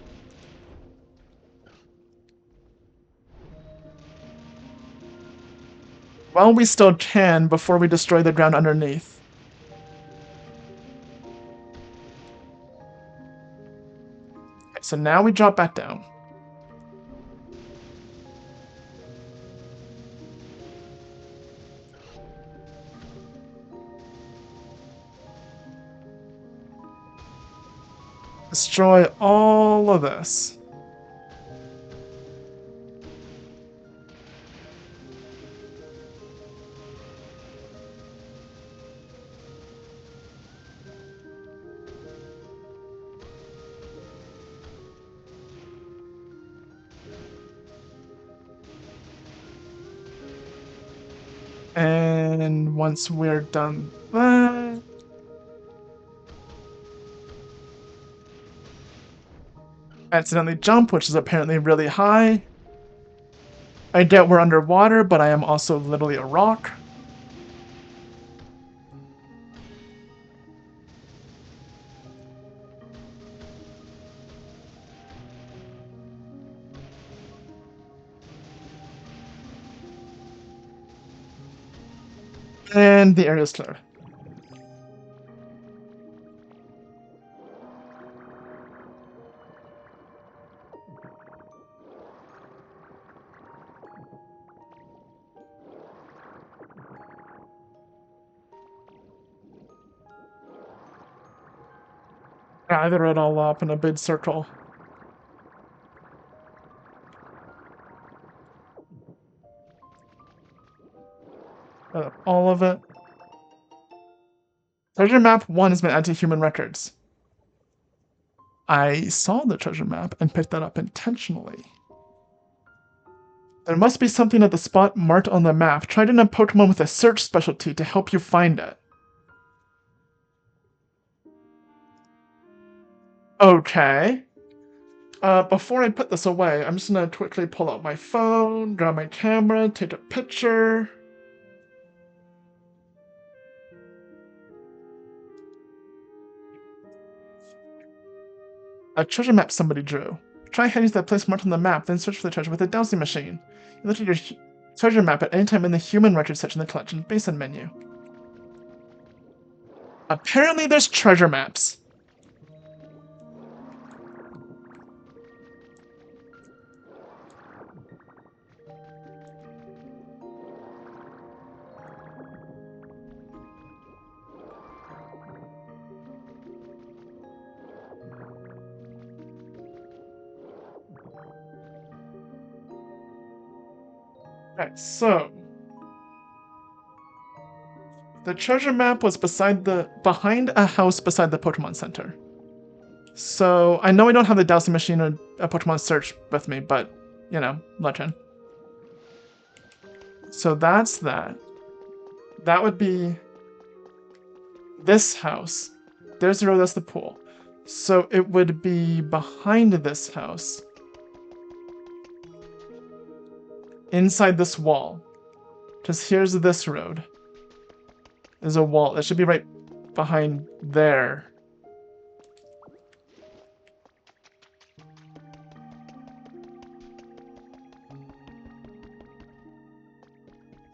Well, we still can before we destroy the ground underneath. Okay, so now we drop back down. Destroy all of this. And once we're done that... accidentally jump, which is apparently really high. I get we're underwater, but I am also literally a rock. And the area is clear. Gather it all up in a big circle. All of it. Treasure map 1 has been added to human records. I saw the treasure map and picked that up intentionally. There must be something at the spot marked on the map. Try to name Pokemon with a search specialty to help you find it. Okay. Before I put this away, I'm just gonna quickly pull out my phone, grab my camera, take a picture. A treasure map somebody drew. Try heading to the place marked on the map, then search for the treasure with a dowsing machine. You look at your treasure map at any time in the human records section of the collection basin menu. Apparently there's treasure maps. Okay, so the treasure map was behind a house beside the Pokemon Center. So I know I don't have the dowsing machine or a Pokemon search with me, but you know, legend. So that's that. That would be this house. There's the road, that's the pool. So it would be behind this house. Inside this wall. Because here's this road. There's a wall. It should be right behind there.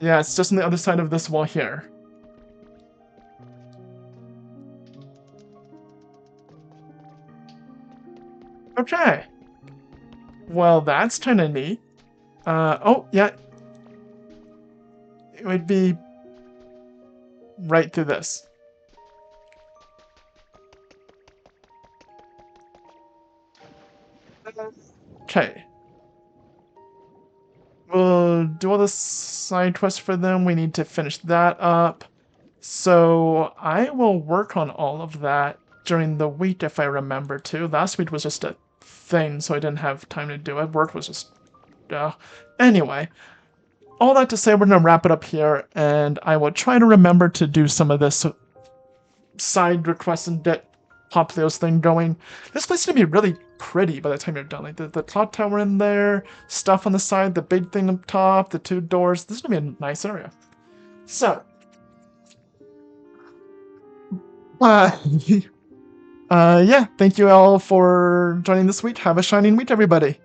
Yeah, it's just on the other side of this wall here. Okay. Well, that's kind of neat. Oh, yeah. It would be right through this. Okay. We'll do all the side quests for them. We need to finish that up. So I will work on all of that during the week if I remember to. Last week was just a thing, so I didn't have time to do it. Work was just... Anyway, all that to say, we're going to wrap it up here, and I will try to remember to do some of this side requests and get Poplios thing going. This place is going to be really pretty by the time you're done. Like the clock tower in there, stuff on the side, the big thing up top, the 2 doors. This is going to be a nice area. So, yeah, thank you all for joining this week. Have a shining week, everybody.